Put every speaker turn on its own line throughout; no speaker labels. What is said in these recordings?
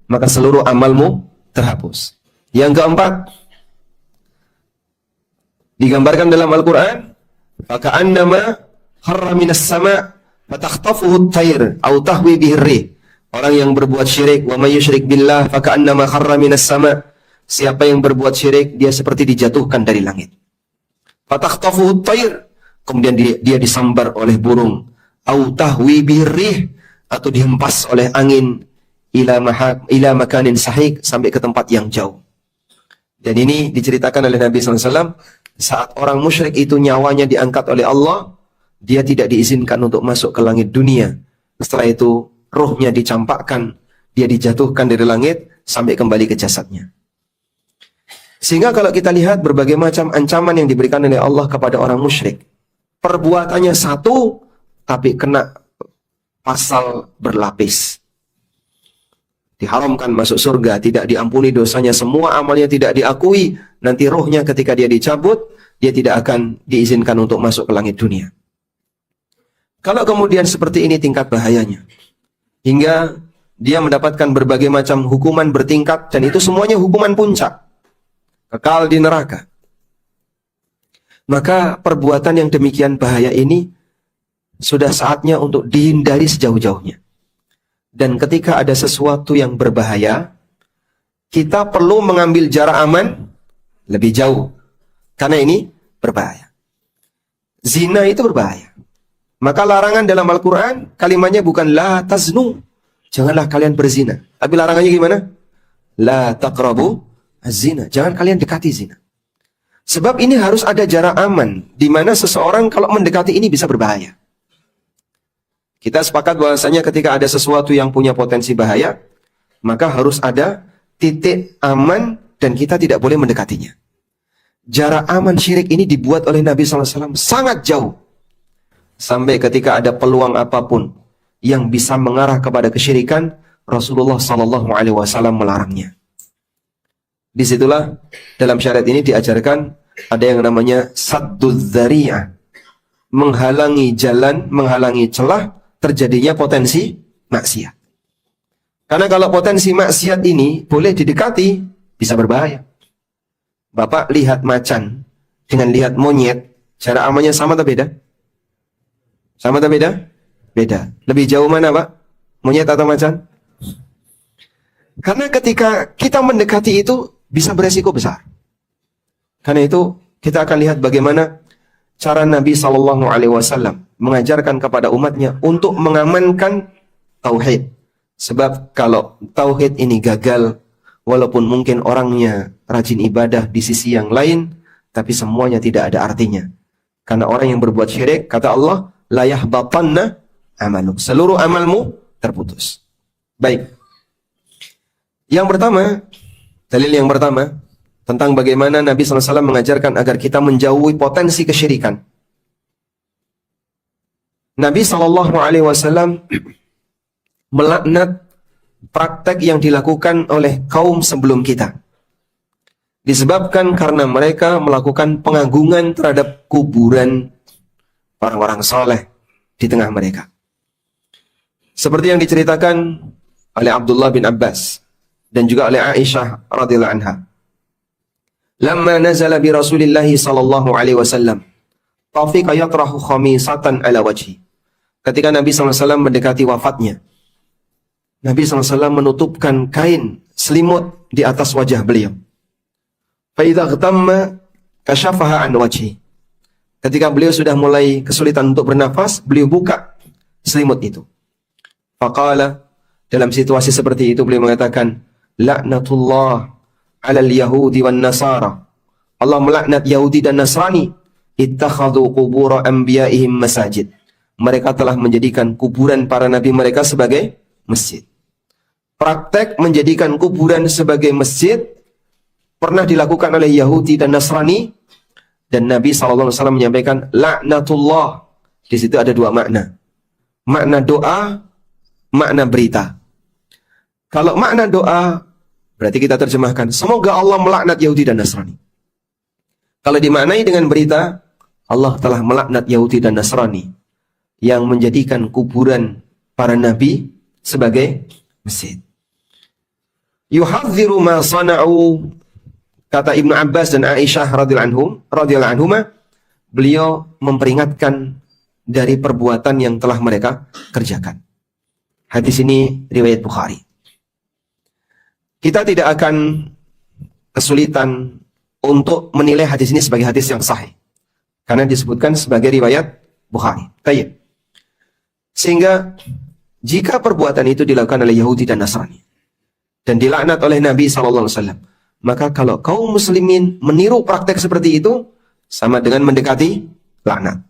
maka seluruh amalmu terhapus. Yang keempat, digambarkan dalam Al-Quran, faka'annama harra minas sama' fatakhtafuhu at-tayr aw tahwi bihi ar-rih. Orang yang berbuat syirik, wa may yusyrik billah faka'annama harra minas sama'. Siapa yang berbuat syirik, dia seperti dijatuhkan dari langit. Fatakhtafuhu at-tayr, kemudian dia disambar oleh burung, aw tahwi bihi ar-rih, atau dihempas oleh angin ila makanin sahik, sampai ke tempat yang jauh. Dan ini diceritakan oleh Nabi SAW, saat orang musyrik itu nyawanya diangkat oleh Allah, dia tidak diizinkan untuk masuk ke langit dunia. Setelah itu ruhnya dicampakkan, dia dijatuhkan dari langit sampai kembali ke jasadnya. Sehingga kalau kita lihat berbagai macam ancaman yang diberikan oleh Allah kepada orang musyrik, perbuatannya satu, tapi kena pasal berlapis. Diharamkan masuk surga, tidak diampuni dosanya, semua amalnya tidak diakui. Nanti rohnya ketika dia dicabut, dia tidak akan diizinkan untuk masuk ke langit dunia. Kalau kemudian seperti ini tingkat bahayanya, hingga dia mendapatkan berbagai macam hukuman bertingkat, dan itu semuanya hukuman puncak, kekal di neraka. Maka perbuatan yang demikian bahaya ini sudah saatnya untuk dihindari sejauh-jauhnya. Dan ketika ada sesuatu yang berbahaya, kita perlu mengambil jarak aman lebih jauh. Karena ini berbahaya. Zina itu berbahaya. Maka larangan dalam Al-Quran, kalimatnya bukan la taznu, janganlah kalian berzina. Tapi larangannya gimana? La taqrabu az-zina, jangan kalian dekati zina. Sebab ini harus ada jarak aman, di mana seseorang kalau mendekati ini bisa berbahaya. Kita sepakat bahwasanya ketika ada sesuatu yang punya potensi bahaya, maka harus ada titik aman dan kita tidak boleh mendekatinya. Jarak aman syirik ini dibuat oleh Nabi SAW sangat jauh. Sampai ketika ada peluang apapun yang bisa mengarah kepada kesyirikan, Rasulullah SAW melarangnya. Disitulah dalam syariat ini diajarkan ada yang namanya sadduz dzari'ah, menghalangi jalan, menghalangi celah terjadinya potensi maksiat. Karena kalau potensi maksiat ini boleh didekati, bisa berbahaya. Bapak lihat macan dengan lihat monyet, jarak amannya sama atau beda? Sama atau beda? Beda. Lebih jauh mana, Pak? Monyet atau macan? Karena ketika kita mendekati itu bisa beresiko besar. Karena itu kita akan lihat bagaimana cara Nabi SAW mengajarkan kepada umatnya untuk mengamankan tauhid. Sebab kalau tauhid ini gagal, walaupun mungkin orangnya rajin ibadah di sisi yang lain, tapi semuanya tidak ada artinya. Karena orang yang berbuat syirik, kata Allah, la yahbatanna amalu, seluruh amalmu terputus. Baik. Yang pertama, dalil yang pertama tentang bagaimana Nabi SAW mengajarkan agar kita menjauhi potensi kesyirikan. Nabi SAW melaknat praktek yang dilakukan oleh kaum sebelum kita. Disebabkan karena mereka melakukan pengagungan terhadap kuburan orang-orang soleh di tengah mereka. Seperti yang diceritakan oleh Abdullah bin Abbas dan juga oleh Aisyah radhiyallahu anha. Lamma nazala bi Rasulillah sallallahu alaihi wasallam, tafiqa yatrahu khamisatan ala wajhi. Ketika Nabi SAW mendekati wafatnya, Nabi SAW menutupkan kain selimut di atas wajah beliau. Fa idza ghamma kashafaha an wajhi. Ketika beliau sudah mulai kesulitan untuk bernafas, beliau buka selimut itu. Faqala, dalam situasi seperti itu beliau mengatakan, laknatullah 'alal yahudi wan nasara. Allah melaknat Yahudi dan Nasrani, ittakhadhu qubur anbiya'ihim masajid. Mereka telah menjadikan kuburan para nabi mereka sebagai masjid. Praktek menjadikan kuburan sebagai masjid pernah dilakukan oleh Yahudi dan Nasrani, dan Nabi SAW menyampaikan laknatullah. Di situ ada dua makna. Makna doa, makna berita. Kalau makna doa, berarti kita terjemahkan, semoga Allah melaknat Yahudi dan Nasrani. Kalau dimaknai dengan berita, Allah telah melaknat Yahudi dan Nasrani yang menjadikan kuburan para nabi sebagai masjid. yuhadziru ma sana'u, kata Ibnu Abbas dan Aisyah radhiyallahu anhuma, beliau memperingatkan dari perbuatan yang telah mereka kerjakan. Hadis ini riwayat Bukhari. Kita tidak akan kesulitan untuk menilai hadis ini sebagai hadis yang sahih, karena disebutkan sebagai riwayat Bukhari. Baik. Sehingga jika perbuatan itu dilakukan oleh Yahudi dan Nasrani dan dilaknat oleh Nabi SAW, maka kalau kaum muslimin meniru praktek seperti itu, sama dengan mendekati laknat.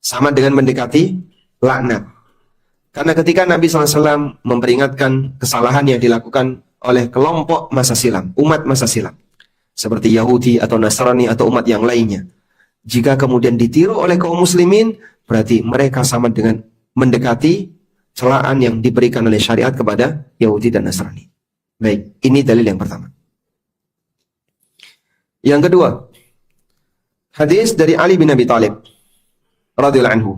Sama dengan mendekati laknat. Karena ketika Nabi SAW memperingatkan kesalahan yang dilakukan oleh kelompok masa silam, umat masa silam, seperti Yahudi atau Nasrani atau umat yang lainnya, jika kemudian ditiru oleh kaum muslimin, berarti mereka sama dengan mendekati celaan yang diberikan oleh syariat kepada Yahudi dan Nasrani. Baik, ini dalil yang pertama. Yang kedua, hadis dari Ali bin Abi Thalib radhiyallahu anhu.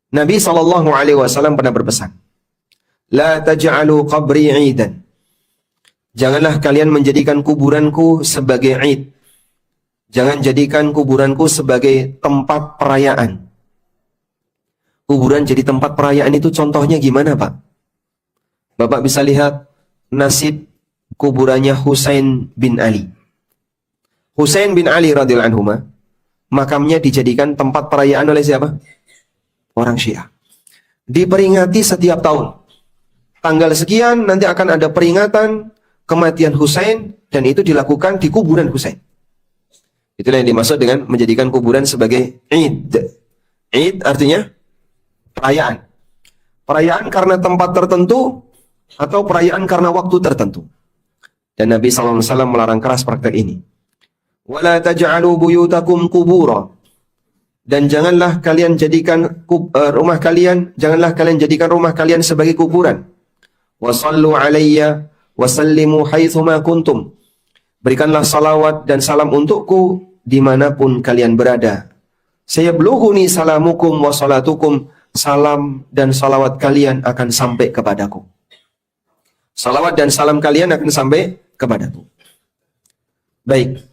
Nabi SAW pernah berpesan, la taj'alu qabri 'idan. Janganlah kalian menjadikan kuburanku sebagai 'id. Jangan jadikan kuburanku sebagai tempat perayaan. Kuburan jadi tempat perayaan itu contohnya gimana, Pak? Bapak bisa lihat nasib kuburannya Husain bin Ali. Husain bin Ali radhiyallahu anhu, makamnya dijadikan tempat perayaan oleh siapa? Orang Syiah. Diperingati setiap tahun. Tanggal sekian nanti akan ada peringatan kematian Husain, dan itu dilakukan di kuburan Husain. Itulah yang dimaksud dengan menjadikan kuburan sebagai Id. Id artinya perayaan. Perayaan karena tempat tertentu atau perayaan karena waktu tertentu. Dan Nabi SAW melarang keras praktek ini. Wala taj'alu buyutakum qubura. Dan janganlah kalian jadikan rumah kalian jadikan rumah kalian sebagai kuburan. Wa sallu alayya wa sallimu haitsu ma kuntum. Berikanlah salawat dan salam untukku dimanapun kalian berada. Sayablughuni salamukum wa salatukum. Salam dan salawat kalian akan sampai kepadaku. Salawat dan salam kalian akan sampai kepadaku. Baik.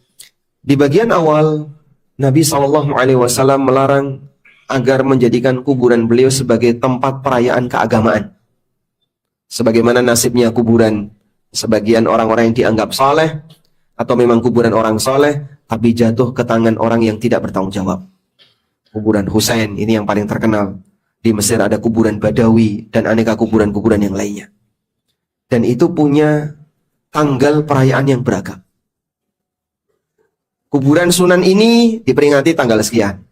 Di bagian awal Nabi SAW melarang agar menjadikan kuburan beliau sebagai tempat perayaan keagamaan. Sebagaimana nasibnya kuburan sebagian orang-orang yang dianggap saleh, atau memang kuburan orang saleh tapi jatuh ke tangan orang yang tidak bertanggung jawab. Kuburan Husain ini yang paling terkenal. Di Mesir ada kuburan Badawi dan aneka kuburan-kuburan yang lainnya. Dan itu punya tanggal perayaan yang beragam. Kuburan Sunan ini diperingati tanggal sekian.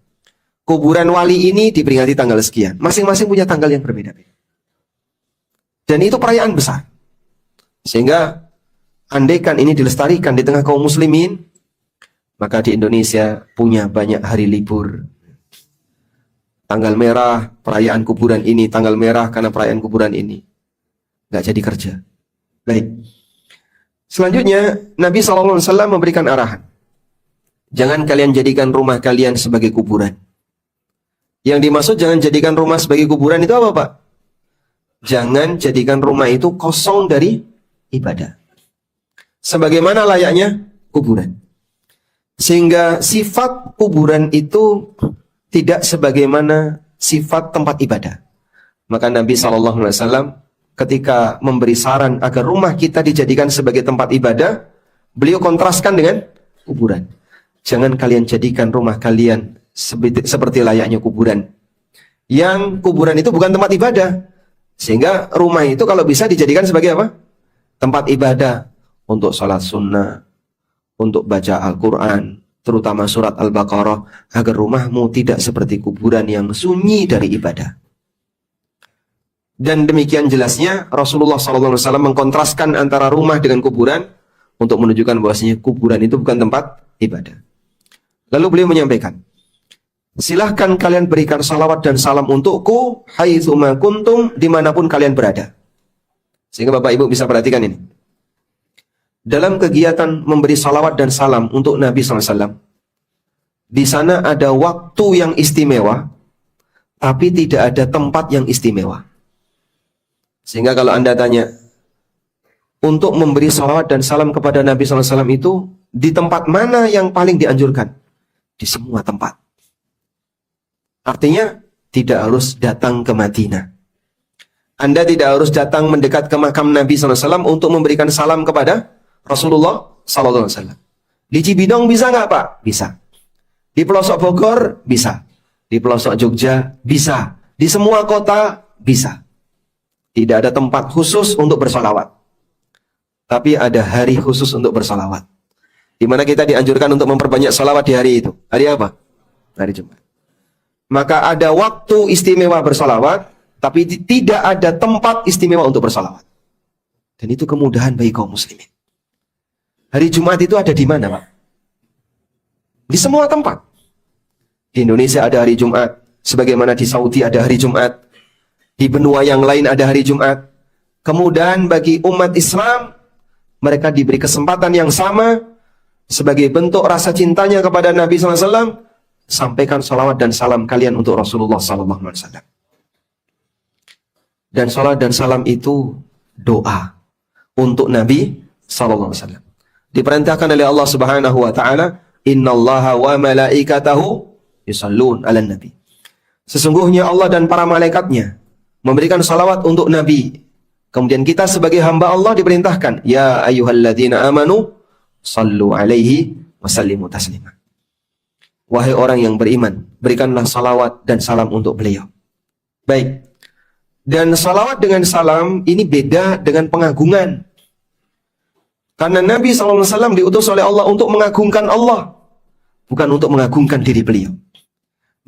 Kuburan wali ini diperingati tanggal sekian. Masing-masing punya tanggal yang berbeda-beda. Dan itu perayaan besar. Sehingga andaikan ini dilestarikan di tengah kaum muslimin, maka di Indonesia punya banyak hari libur. Tanggal merah, perayaan kuburan ini. Tanggal merah karena perayaan kuburan ini. Nggak jadi kerja. Baik. Selanjutnya, Nabi SAW memberikan arahan. Jangan kalian jadikan rumah kalian sebagai kuburan. Yang dimaksud jangan jadikan rumah sebagai kuburan itu apa, Pak? Jangan jadikan rumah itu kosong dari ibadah. Sebagaimana layaknya kuburan. Sehingga sifat kuburan itu tidak sebagaimana sifat tempat ibadah. Maka Nabi SAW ketika memberi saran agar rumah kita dijadikan sebagai tempat ibadah, beliau kontraskan dengan kuburan. Jangan kalian jadikan rumah kalian seperti layaknya kuburan. Yang kuburan itu bukan tempat ibadah. Sehingga rumah itu kalau bisa dijadikan sebagai apa? Tempat ibadah. Untuk salat sunnah, untuk baca Al-Quran, terutama surat Al-Baqarah, agar rumahmu tidak seperti kuburan yang sunyi dari ibadah. Dan demikian jelasnya Rasulullah SAW mengkontraskan antara rumah dengan kuburan untuk menunjukkan bahwasanya kuburan itu bukan tempat ibadah. Lalu beliau menyampaikan, silahkan kalian berikan salawat dan salam untukku haitsu ma kuntum, dimanapun kalian berada. Sehingga Bapak Ibu bisa perhatikan ini. Dalam kegiatan memberi salawat dan salam untuk Nabi SAW, di sana ada waktu yang istimewa, tapi tidak ada tempat yang istimewa. Sehingga kalau Anda tanya, untuk memberi salawat dan salam kepada Nabi SAW itu di tempat mana yang paling dianjurkan? Di semua tempat. Artinya tidak harus datang ke Madinah. Anda tidak harus datang mendekat ke makam Nabi SAW untuk memberikan salam kepada Rasulullah SAW. Di Cibinong bisa nggak Pak? Bisa. Di pelosok Bogor? Bisa. Di pelosok Jogja? Bisa. Di semua kota? Bisa. Tidak ada tempat khusus untuk bersalawat. Tapi ada hari khusus untuk bersalawat. Di mana kita dianjurkan untuk memperbanyak salawat di hari itu. Hari apa? Hari Jumat. Maka ada waktu istimewa bersalawat, tapi tidak ada tempat istimewa untuk bersalawat. Dan itu kemudahan bagi kaum muslimin. Hari Jumat itu ada di mana, Pak? Di semua tempat. Di Indonesia ada hari Jumat, sebagaimana di Saudi ada hari Jumat. Di benua yang lain ada hari Jumat. Kemudahan bagi umat Islam, mereka diberi kesempatan yang sama sebagai bentuk rasa cintanya kepada Nabi SAW. Sampaikan salawat dan salam kalian untuk Rasulullah SAW. Dan salawat dan salam itu doa untuk Nabi SAW. Diperintahkan oleh Allah Subhanahu wa taala, "Innallaha wa malaikatahu yusallun 'alan nabi." Sesungguhnya Allah dan para malaikatnya memberikan salawat untuk Nabi. Kemudian kita sebagai hamba Allah diperintahkan, "Ya ayyuhalladzina amanu sallu alaihi wa sallimu taslima." Wahai orang yang beriman, berikanlah salawat dan salam untuk beliau. Baik. Dan salawat dengan salam ini beda dengan pengagungan. Karena Nabi SAW diutus oleh Allah untuk mengagungkan Allah, bukan untuk mengagungkan diri beliau.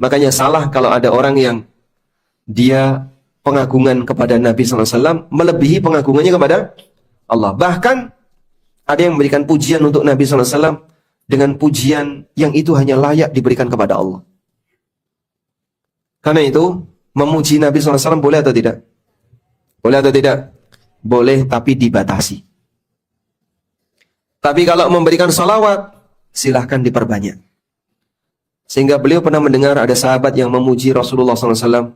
Makanya salah kalau ada orang yang dia pengagungan kepada Nabi SAW melebihi pengagungannya kepada Allah. Bahkan ada yang memberikan pujian untuk Nabi SAW dengan pujian yang itu hanya layak diberikan kepada Allah. Karena itu, memuji Nabi SAW boleh atau tidak? Boleh atau tidak? Boleh, tapi dibatasi. Tapi kalau memberikan salawat, silahkan diperbanyak. Sehingga beliau pernah mendengar ada sahabat yang memuji Rasulullah SAW,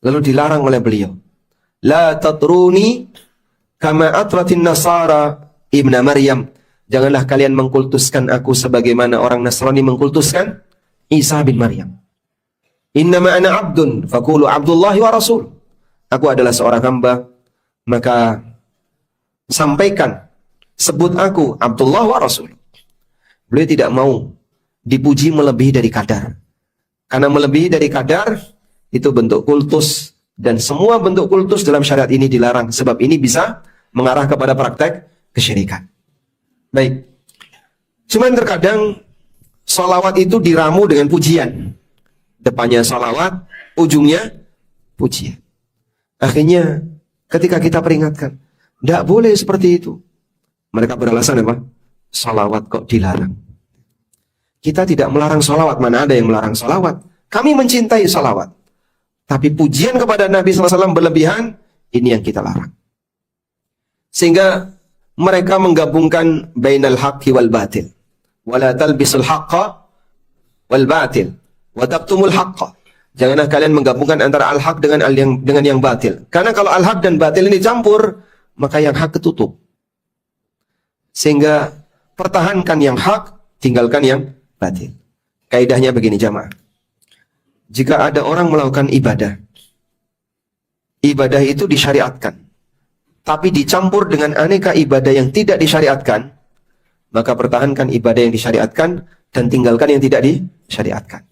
lalu dilarang oleh beliau. La tatruni kama atratin nasara ibna Maryam. Janganlah kalian mengkultuskan aku sebagaimana orang Nasrani mengkultuskan Isa bin Maryam. Innama ana abdun, faqulu abdullahi wa rasul. Aku adalah seorang hamba, maka sampaikan, sebut aku Abdullah wa rasul. Beliau tidak mau dipuji melebihi dari kadar. Karena melebihi dari kadar, itu bentuk kultus. Dan semua bentuk kultus dalam syariat ini dilarang. Sebab ini bisa mengarah kepada praktek kesyirikan. Baik. Cuman terkadang salawat itu diramu dengan pujian. Depannya salawat, ujungnya pujian. Akhirnya ketika kita peringatkan, tidak boleh seperti itu. Mereka beralasan apa? Salawat kok dilarang. Kita tidak melarang salawat, mana ada yang melarang salawat. Kami mencintai salawat. Tapi pujian kepada Nabi SAW berlebihan, ini yang kita larang. Sehingga mereka menggabungkan bainal haqqi wal batil. Wala talbisul haqqa wal batil. Wa taqtumul haqqa. Janganlah kalian menggabungkan antara al-haq dengan yang batil. Karena kalau al-haq dan batil ini campur, maka yang hak ketutup. Sehingga pertahankan yang hak, tinggalkan yang batil. Kaidahnya begini jamaah. Jika ada orang melakukan ibadah, ibadah itu disyariatkan, tapi dicampur dengan aneka ibadah yang tidak disyariatkan, maka pertahankan ibadah yang disyariatkan dan tinggalkan yang tidak disyariatkan.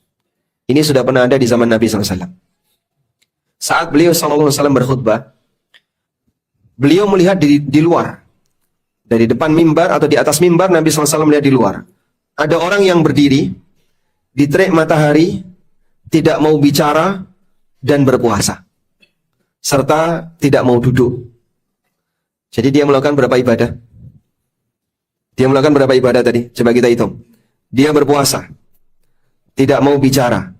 Ini sudah pernah ada di zaman Nabi SAW. Saat beliau SAW berkhutbah, beliau melihat di luar, dari depan mimbar atau di atas mimbar, Nabi SAW melihat di luar. Ada orang yang berdiri, di terik matahari, tidak mau bicara, dan berpuasa. Serta tidak mau duduk. Jadi dia melakukan berapa ibadah? Dia melakukan berapa ibadah tadi? Coba kita hitung. Dia berpuasa, tidak mau bicara,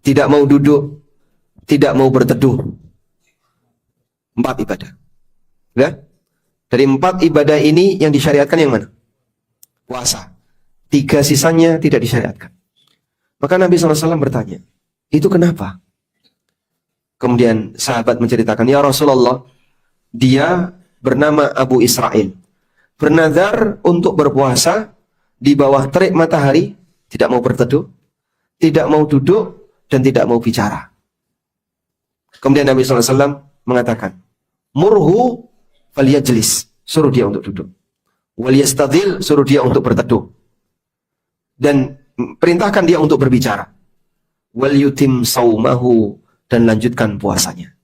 tidak mau duduk, tidak mau berteduh. 4 ibadah. Ya? Dari 4 ibadah ini yang disyariatkan yang mana? Puasa. 3 sisanya tidak disyariatkan. Maka Nabi SAW bertanya, itu kenapa? Kemudian sahabat menceritakan, ya Rasulullah, dia bernama Abu Israel. Bernazar untuk berpuasa di bawah terik matahari, tidak mau berteduh, tidak mau duduk, dan tidak mau bicara. Kemudian Nabi SAW mengatakan, murhu falyajlis, suruh dia untuk duduk. Waliyastadhil, suruh dia untuk berteduh. Dan perintahkan dia untuk berbicara. Wal yutim saumahu, dan lanjutkan puasanya.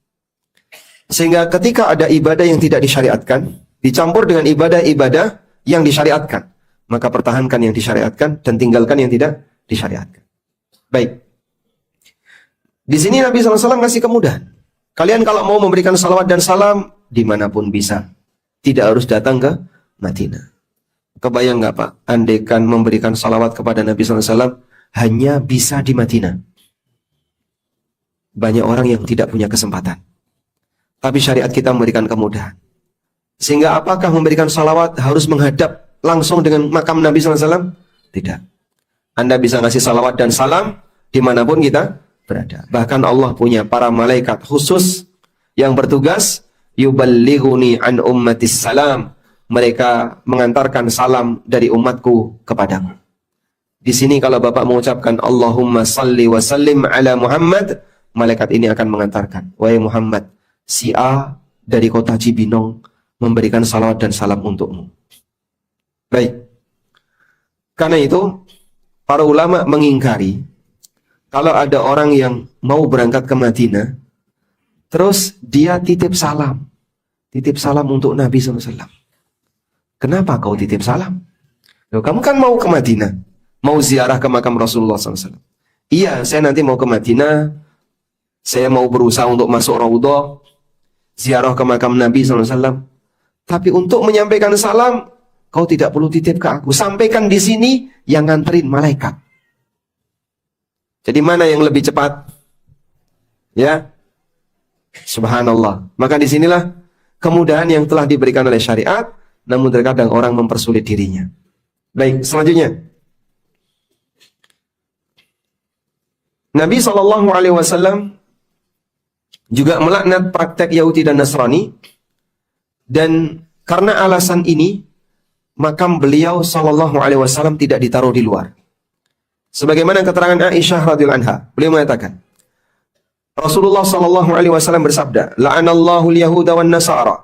Sehingga ketika ada ibadah yang tidak disyariatkan, dicampur dengan ibadah-ibadah yang disyariatkan, maka pertahankan yang disyariatkan dan tinggalkan yang tidak disyariatkan. Baik. Di sini Nabi SAW kasih kemudahan. Kalian kalau mau memberikan salawat dan salam, dimanapun bisa. Tidak harus datang ke Madinah. Kebayang nggak Pak? Andaikan memberikan salawat kepada Nabi SAW hanya bisa di Madinah. Banyak orang yang tidak punya kesempatan. Tapi syariat kita memberikan kemudahan. Sehingga apakah memberikan salawat harus menghadap langsung dengan makam Nabi SAW? Tidak. Anda bisa ngasih salawat dan salam dimanapun kita berada. Bahkan Allah punya para malaikat khusus yang bertugas yuballighuni an ummatis salam. Mereka mengantarkan salam dari umatku kepadaku. Di sini kalau Bapak mengucapkan Allahumma salli wa sallim ala Muhammad, malaikat ini akan mengantarkan, wahai Muhammad, si A dari kota Cibinong memberikan salawat dan salam untukmu. Baik. Karena itu para ulama mengingkari kalau ada orang yang mau berangkat ke Madinah, terus dia titip salam untuk Nabi SAW. Kenapa kau titip salam? Loh, kamu kan mau ke Madinah, mau ziarah ke makam Rasulullah SAW. Iya, saya nanti mau ke Madinah, saya mau berusaha untuk masuk Raudhah, ziarah ke makam Nabi SAW. Tapi untuk menyampaikan salam, kau tidak perlu titip ke aku. Sampaikan di sini, yang nganterin malaikat. Jadi mana yang lebih cepat? Ya, subhanallah. Maka disinilah kemudahan yang telah diberikan oleh syariat, namun terkadang orang mempersulit dirinya. Baik, selanjutnya. Nabi SAW juga melaknat praktek Yahudi dan Nasrani, dan karena alasan ini makam beliau SAW tidak ditaruh di luar. Sebagaimana keterangan Aisyah radhiyallahu anha, beliau mengatakan, Rasulullah SAW bersabda, la'anallahu al-yahuda wan nasara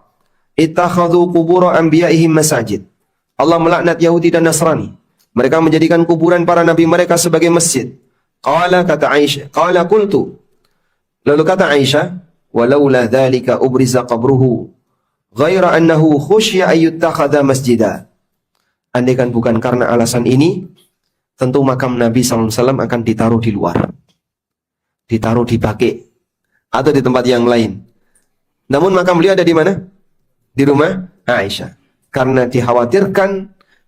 ittakhadhu qubur anbiya'ihim masajid. Allah melaknat Yahudi dan Nasrani. Mereka menjadikan kuburan para nabi mereka sebagai masjid. Qala, kata Aisyah, qala qultu. Lalu kata Aisyah, walaula dzalika ubriza qabruhu ghaira annahu khusyya ayyuttakhadha masjida. Andaikan bukan karena alasan ini, tentu makam Nabi SAW akan ditaruh di luar. Ditaruh di Baqi atau di tempat yang lain. Namun makam beliau ada di mana? Di rumah Aisyah. Karena dikhawatirkan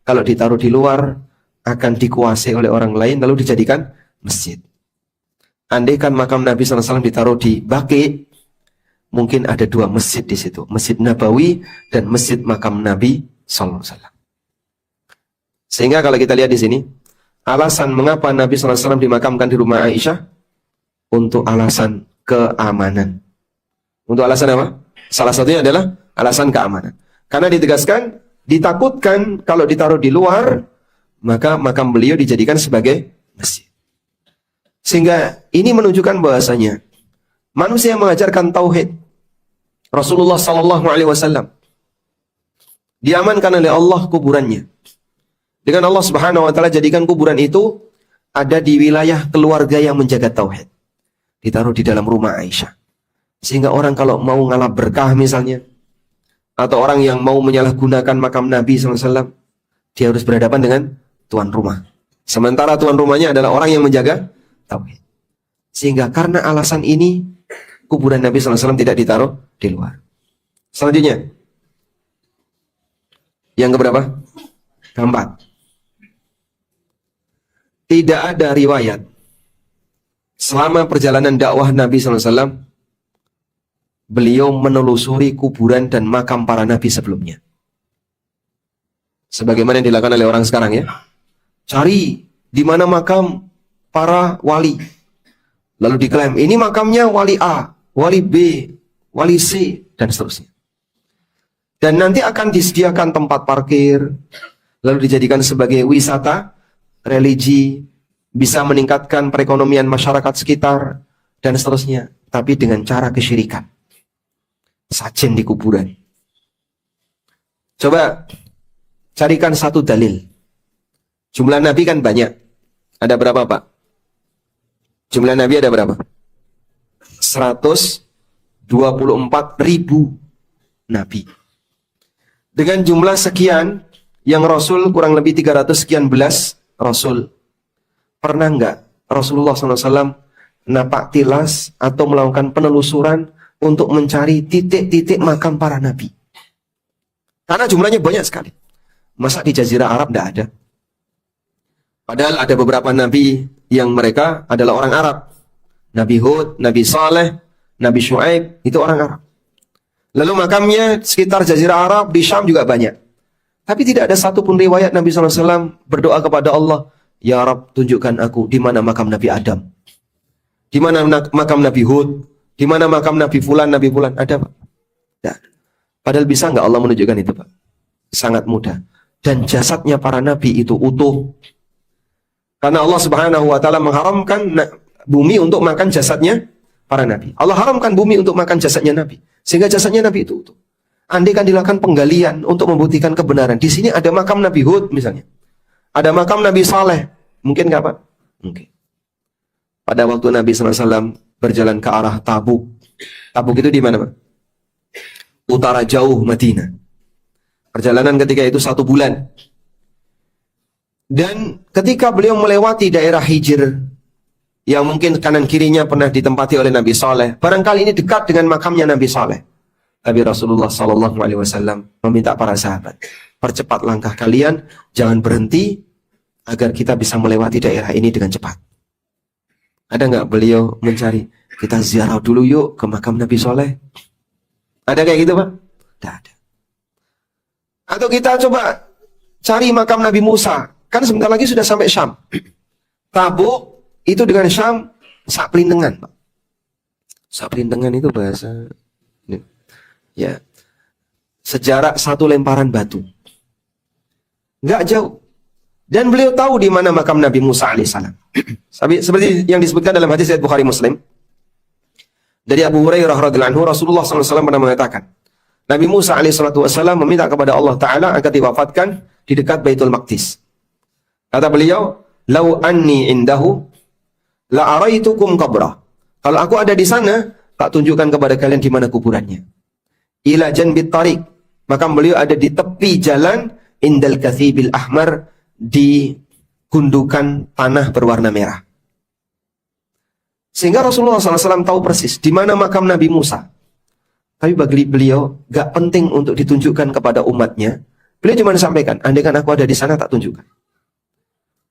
kalau ditaruh di luar akan dikuasai oleh orang lain lalu dijadikan masjid. Andaikan makam Nabi SAW ditaruh di Baqi, mungkin ada dua masjid di situ, Masjid Nabawi dan Masjid Makam Nabi SAW. Sehingga kalau kita lihat di sini, alasan mengapa Nabi SAW dimakamkan di rumah Aisyah, untuk alasan keamanan. Untuk alasan apa? Salah satunya adalah alasan keamanan. Karena ditegaskan, ditakutkan kalau ditaruh di luar, maka makam beliau dijadikan sebagai masjid. Sehingga ini menunjukkan bahasanya manusia yang mengajarkan tauhid, Rasulullah SAW diamankan oleh Allah kuburannya. Dengan Allah Subhanahu wa taala jadikan kuburan itu ada di wilayah keluarga yang menjaga tauhid. Ditaruh di dalam rumah Aisyah. Sehingga orang kalau mau ngalap berkah misalnya, atau orang yang mau menyalahgunakan makam Nabi SAW, dia harus berhadapan dengan tuan rumah. Sementara tuan rumahnya adalah orang yang menjaga tauhid. Sehingga karena alasan ini, kuburan Nabi SAW tidak ditaruh di luar. Selanjutnya, yang keberapa? Keempat. Tidak ada riwayat selama perjalanan dakwah Nabi SAW beliau menelusuri kuburan dan makam para nabi sebelumnya. Sebagaimana yang dilakukan oleh orang sekarang ya. Cari di mana makam para wali. Lalu diklaim, ini makamnya wali A, wali B, wali C, dan seterusnya. Dan nanti akan disediakan tempat parkir, lalu dijadikan sebagai wisata religi, bisa meningkatkan perekonomian masyarakat sekitar, dan seterusnya. Tapi dengan cara kesyirikan. Sajen di kuburan. Coba carikan satu dalil. Jumlah nabi kan banyak. Ada berapa, Pak? Jumlah nabi ada berapa? 124.000 nabi. Dengan jumlah sekian, yang Rasul kurang lebih 300 sekian belas Rasul. Pernah nggak Rasulullah SAW napak tilas atau melakukan penelusuran untuk mencari titik-titik makam para nabi? Karena jumlahnya banyak sekali. Masa di Jazirah Arab nggak ada? Padahal ada beberapa nabi yang mereka adalah orang Arab. Nabi Hud, Nabi Saleh, Nabi Syuaib, itu orang Arab. Lalu makamnya sekitar Jazirah Arab, di Syam juga banyak. Tapi tidak ada satupun riwayat Nabi SAW berdoa kepada Allah, Ya Rab, tunjukkan aku di mana makam Nabi Adam, di mana makam Nabi Hud, di mana makam Nabi Fulan, Nabi Fulan. Ada, Pak? Tidak. Padahal bisa nggak Allah menunjukkan itu, Pak? Sangat mudah. Dan jasadnya para nabi itu utuh. Karena Allah Subhanahu wa Ta'ala mengharamkan bumi untuk makan jasadnya para nabi. Allah haramkan bumi untuk makan jasadnya nabi. Sehingga jasadnya nabi itu utuh. Andai kan dilakukan penggalian untuk membuktikan kebenaran. Di sini ada makam Nabi Hud misalnya. Ada makam Nabi Saleh. Mungkin nggak, Pak? Mungkin. Pada waktu Nabi SAW berjalan ke arah Tabuk. Tabuk itu di mana, Pak? Utara jauh Madinah. Perjalanan ketika itu 1 bulan. Dan ketika beliau melewati daerah Hijr, yang mungkin kanan kirinya pernah ditempati oleh Nabi Saleh, barangkali ini dekat dengan makamnya Nabi Saleh. Tapi Rasulullah SAW meminta para sahabat, percepat langkah kalian, jangan berhenti, agar kita bisa melewati daerah ini dengan cepat. Ada nggak beliau mencari, kita ziarah dulu yuk ke makam Nabi Saleh? Ada kayak gitu, Pak? Tidak ada. Atau kita coba cari makam Nabi Musa, kan sebentar lagi sudah sampai Syam. Tabuk itu dengan Syam sakpelintengan, Pak. Sakpelintengan itu bahasa ya, sejarak 1 lemparan batu. Nggak jauh. Dan beliau tahu di mana makam Nabi Musa alaihissalam. Seperti yang disebutkan dalam hadis riwayat Bukhari Muslim. Dari Abu Hurairah radhiyallahu anhu, Rasulullah SAW pernah mengatakan, Nabi Musa alaihissalam meminta kepada Allah Ta'ala agar diwafatkan di dekat Baitul Maqdis. Kata beliau, "Lau anni indahu la araitukum qabrah." Kalau aku ada di sana, tak tunjukkan kepada kalian di mana kuburannya. Ila janbit tariq, maka beliau ada di tepi jalan, indal kathibil ahmar, di gundukan tanah berwarna merah. Sehingga Rasulullah SAW tahu persis di mana makam Nabi Musa. Tapi bagi beliau gak penting untuk ditunjukkan kepada umatnya. Beliau cuma sampaikan, andai kan aku ada di sana tak tunjukkan.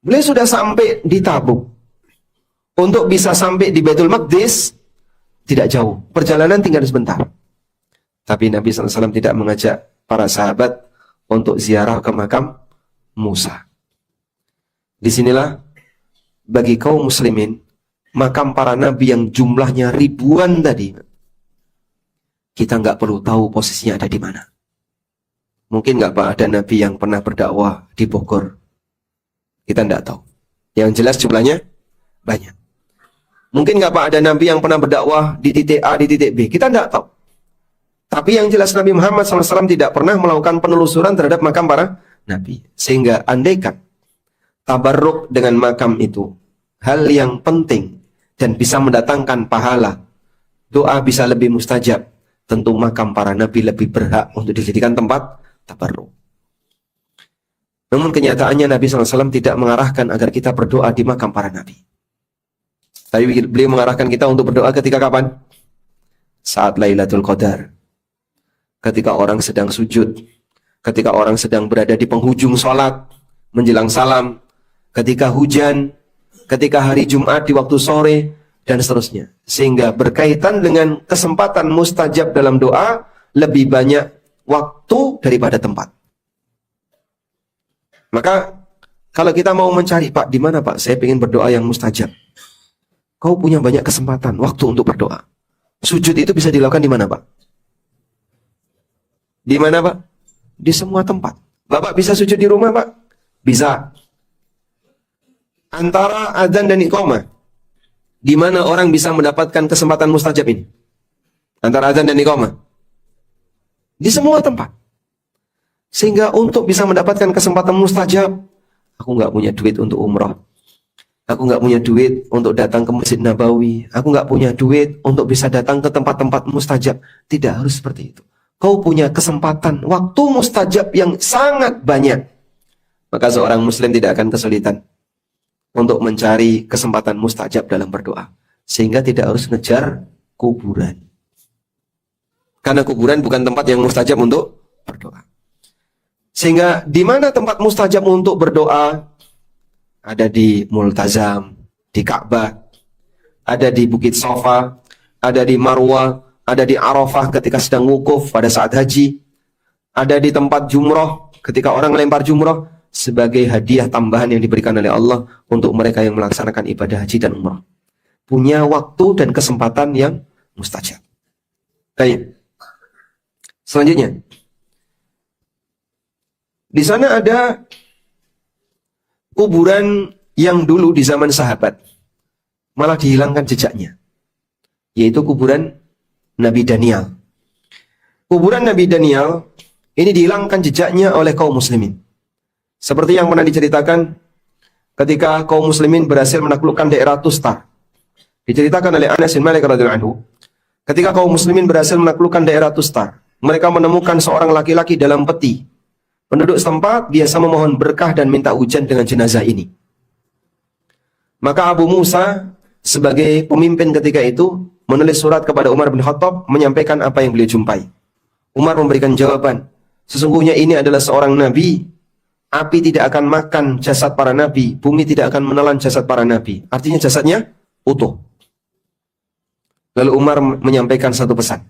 Beliau sudah sampai di Tabuk. Untuk bisa sampai di Baitul Maqdis tidak jauh, perjalanan tinggal sebentar. Tapi Nabi SAW tidak mengajak para sahabat untuk ziarah ke makam Musa. Disinilah bagi kaum muslimin, makam para nabi yang jumlahnya ribuan tadi, kita nggak perlu tahu posisinya ada di mana. Mungkin nggak, Pak, ada nabi yang pernah berdakwah di Bogor. Kita nggak tahu. Yang jelas jumlahnya banyak. Mungkin nggak, Pak, ada nabi yang pernah berdakwah di titik A, di titik B. Kita nggak tahu. Tapi yang jelas Nabi Muhammad SAW tidak pernah melakukan penelusuran terhadap makam para nabi. Sehingga andaikan tabarruk dengan makam itu hal yang penting dan bisa mendatangkan pahala, doa bisa lebih mustajab, tentu makam para nabi lebih berhak untuk dijadikan tempat tabarruk. Namun kenyataannya Nabi SAW tidak mengarahkan agar kita berdoa di makam para nabi. Tapi beliau mengarahkan kita untuk berdoa ketika kapan? Saat Lailatul Qadar. Ketika orang sedang sujud, ketika orang sedang berada di penghujung sholat, menjelang salam, ketika hujan, ketika hari Jumat di waktu sore, dan seterusnya. Sehingga berkaitan dengan kesempatan mustajab dalam doa, lebih banyak waktu daripada tempat. Maka, kalau kita mau mencari, Pak, di mana, Pak? Saya ingin berdoa yang mustajab. Kau punya banyak kesempatan, waktu untuk berdoa. Sujud itu bisa dilakukan di mana, Pak? Di mana, Pak? Di semua tempat. Bapak bisa sujud di rumah, Pak? Bisa. Antara adzan dan iqamah, di mana orang bisa mendapatkan kesempatan mustajab ini? Antara adzan dan iqamah. Di semua tempat. Sehingga untuk bisa mendapatkan kesempatan mustajab, aku nggak punya duit untuk umrah. Aku nggak punya duit untuk datang ke Masjid Nabawi. Aku nggak punya duit untuk bisa datang ke tempat-tempat mustajab. Tidak harus seperti itu. Kau punya kesempatan, waktu mustajab yang sangat banyak. Maka seorang muslim tidak akan kesulitan untuk mencari kesempatan mustajab dalam berdoa. Sehingga tidak harus ngejar kuburan. Karena kuburan bukan tempat yang mustajab untuk berdoa. Sehingga di mana tempat mustajab untuk berdoa? Ada di Multazam, di Ka'bah, ada di Bukit Safa, ada di Marwah, ada di Arafah ketika sedang wukuf pada saat haji, ada di tempat jumroh ketika orang melempar jumroh, sebagai hadiah tambahan yang diberikan oleh Allah untuk mereka yang melaksanakan ibadah haji dan umrah. Punya waktu dan kesempatan yang mustajab. Baik. Selanjutnya, di sana ada kuburan yang dulu di zaman sahabat malah dihilangkan jejaknya, yaitu kuburan Nabi Daniel. Kuburan Nabi Daniel ini dihilangkan jejaknya oleh kaum muslimin. Seperti yang pernah diceritakan ketika kaum muslimin berhasil menaklukkan daerah Tustar. Diceritakan oleh Anas bin Malik radhiyallahu anhu, ketika kaum muslimin berhasil menaklukkan daerah Tustar, mereka menemukan seorang laki-laki dalam peti. Penduduk setempat biasa memohon berkah dan minta hujan dengan jenazah ini. Maka Abu Musa sebagai pemimpin ketika itu menulis surat kepada Umar bin Khattab menyampaikan apa yang beliau jumpai. Umar memberikan jawaban, sesungguhnya ini adalah seorang nabi. Api tidak akan makan jasad para nabi, bumi tidak akan menelan jasad para nabi. Artinya jasadnya utuh. Lalu Umar menyampaikan satu pesan.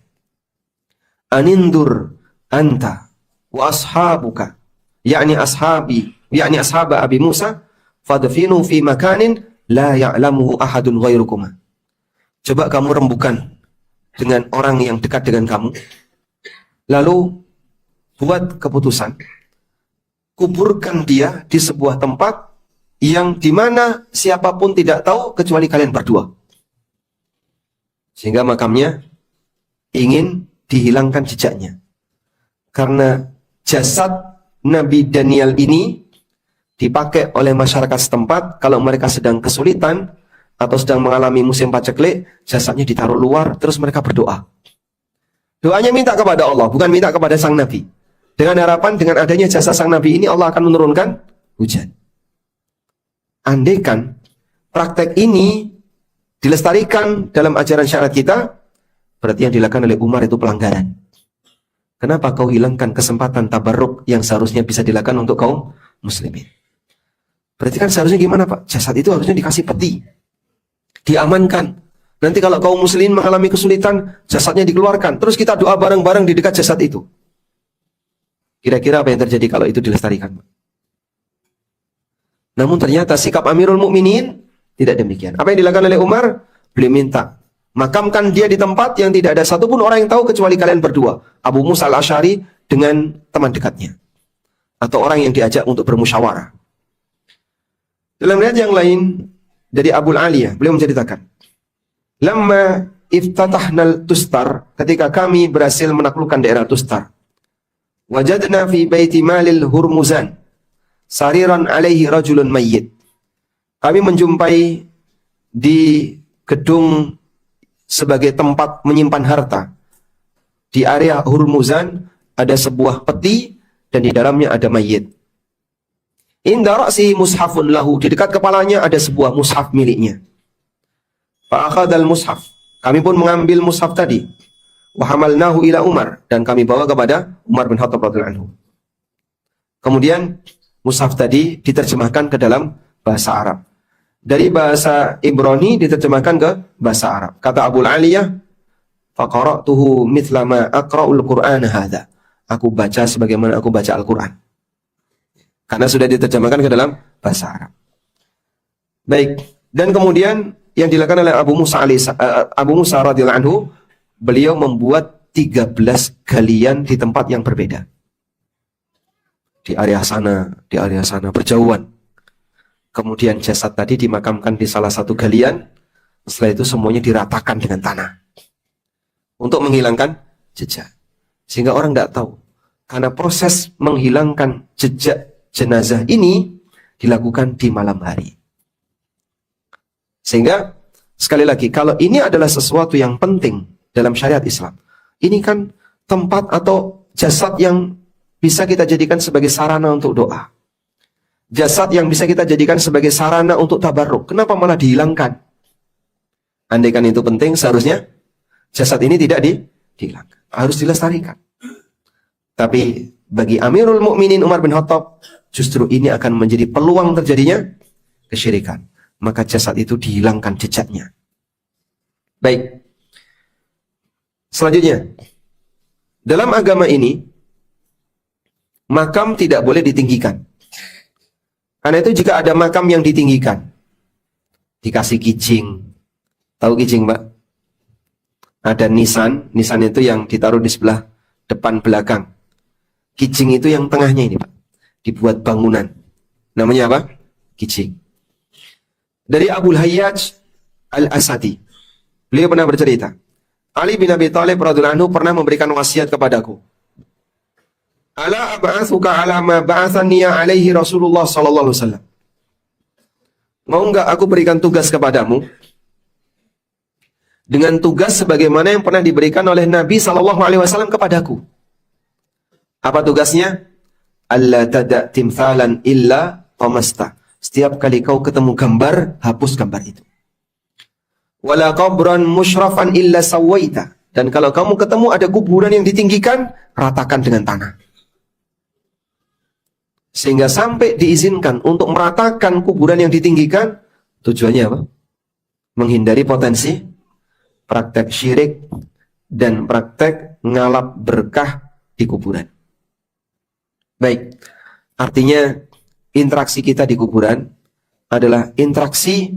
Anindur anta wa ashabuka, yakni ashab Abi Musa, fadfinu fi makanin la ya'lamuhu ahadun ghairukum. Coba kamu rembukan dengan orang yang dekat dengan kamu, lalu buat keputusan, kuburkan dia di sebuah tempat yang dimana siapapun tidak tahu kecuali kalian berdua. Sehingga makamnya ingin dihilangkan jejaknya. Karena jasad Nabi Daniel ini dipakai oleh masyarakat setempat kalau mereka sedang kesulitan atau sedang mengalami musim paceklik, jasadnya ditaruh luar, terus mereka berdoa. Doanya minta kepada Allah, bukan minta kepada sang Nabi. Dengan harapan dengan adanya jasa sang Nabi ini Allah akan menurunkan hujan. Andaikan praktek ini dilestarikan dalam ajaran syariat kita, berarti yang dilakukan oleh Umar itu pelanggaran. Kenapa kau hilangkan kesempatan tabarruk yang seharusnya bisa dilakukan untuk kaum muslimin? Berarti kan seharusnya gimana, Pak? Jasad itu harusnya dikasih peti, diamankan. Nanti kalau kaum muslimin mengalami kesulitan, jasadnya dikeluarkan, terus kita doa bareng-bareng di dekat jasad itu. Kira-kira apa yang terjadi kalau itu dilestarikan? Namun ternyata sikap Amirul Mukminin tidak demikian. Apa yang dilakukan oleh Umar? Beliau minta, makamkan dia di tempat yang tidak ada satupun orang yang tahu kecuali kalian berdua. Abu Musa al-Asy'ari dengan teman dekatnya. Atau orang yang diajak untuk bermusyawarah. Dalam riwayat yang lain dari Abul Aliyah, beliau menceritakan, lamma iftatahnal Tustar, ketika kami berhasil menaklukkan daerah Tustar, wajadna fi baiti malil Hurmuzan sariran alaihi rajulun mayyit. Kami menjumpai di gedung sebagai tempat menyimpan harta di area Hurmuzan ada sebuah peti dan di dalamnya ada mayit. Inda ra'si mushafun lahu, di dekat kepalanya ada sebuah mushaf miliknya. Fa akhadhal mushaf, kami pun mengambil mushaf tadi. Wa hamalnahu ila Umar, dan kami bawa kepada Umar bin Khattab radhiyallahu anhu. Kemudian mushaf tadi diterjemahkan ke dalam bahasa Arab. Dari bahasa Ibrani diterjemahkan ke bahasa Arab. Kata Abul Aliyah, fa qara'tuhu mithla ma aqra'ul Qur'an hadza. Aku baca sebagaimana aku baca Al-Qur'an. Karena sudah diterjemahkan ke dalam bahasa Arab. Baik, dan kemudian yang dilakukan oleh Abu Musa radhiyallahu anhu, beliau membuat 13 galian di tempat yang berbeda. Di area sana berjauhan. Kemudian jasad tadi dimakamkan di salah satu galian. Setelah itu semuanya diratakan dengan tanah untuk menghilangkan jejak, sehingga orang tidak tahu. Karena proses menghilangkan jejak jenazah ini dilakukan di malam hari. Sehingga sekali lagi, kalau ini adalah sesuatu yang penting dalam syariat Islam, ini kan tempat atau jasad yang bisa kita jadikan sebagai sarana untuk doa, jasad yang bisa kita jadikan sebagai sarana untuk tabarruk. Kenapa malah dihilangkan? Andaikan itu penting, seharusnya jasad ini tidak dihilangkan, harus dilestarikan. Tapi bagi Amirul Mukminin Umar bin Khattab, justru ini akan menjadi peluang terjadinya kesyirikan. Maka jasad itu dihilangkan jejaknya. Baik. Selanjutnya, dalam agama ini, makam tidak boleh ditinggikan. Karena itu jika ada makam yang ditinggikan, dikasih kijing. Tahu kijing, Mbak? Ada nisan itu yang ditaruh di sebelah depan belakang. Kijing itu yang tengahnya ini, Pak. Dibuat bangunan. Namanya apa? Kijing. Dari Abul Hayyaj Al-Asadi. Beliau pernah bercerita, Ali bin Abi Thalib radhiyallahu anhu pernah memberikan wasiat kepadaku. Ala ab'atsuka ala ma ba'athani alaihi Rasulullah sallallahu alaihi wasallam. Mau enggak aku berikan tugas kepadamu dengan tugas sebagaimana yang pernah diberikan oleh Nabi sallallahu alaihi wasallam kepadaku. Apa tugasnya? Alla tada' timthalan illa tamasta. Setiap kali kau ketemu gambar, hapus gambar itu. Wala qabran musyrafan illa sawaita. Dan kalau kamu ketemu ada kuburan yang ditinggikan, ratakan dengan tanah. Sehingga sampai diizinkan untuk meratakan kuburan yang ditinggikan, tujuannya apa? Menghindari potensi praktek syirik dan praktek ngalap berkah di kuburan. Baik, artinya interaksi kita di kuburan adalah interaksi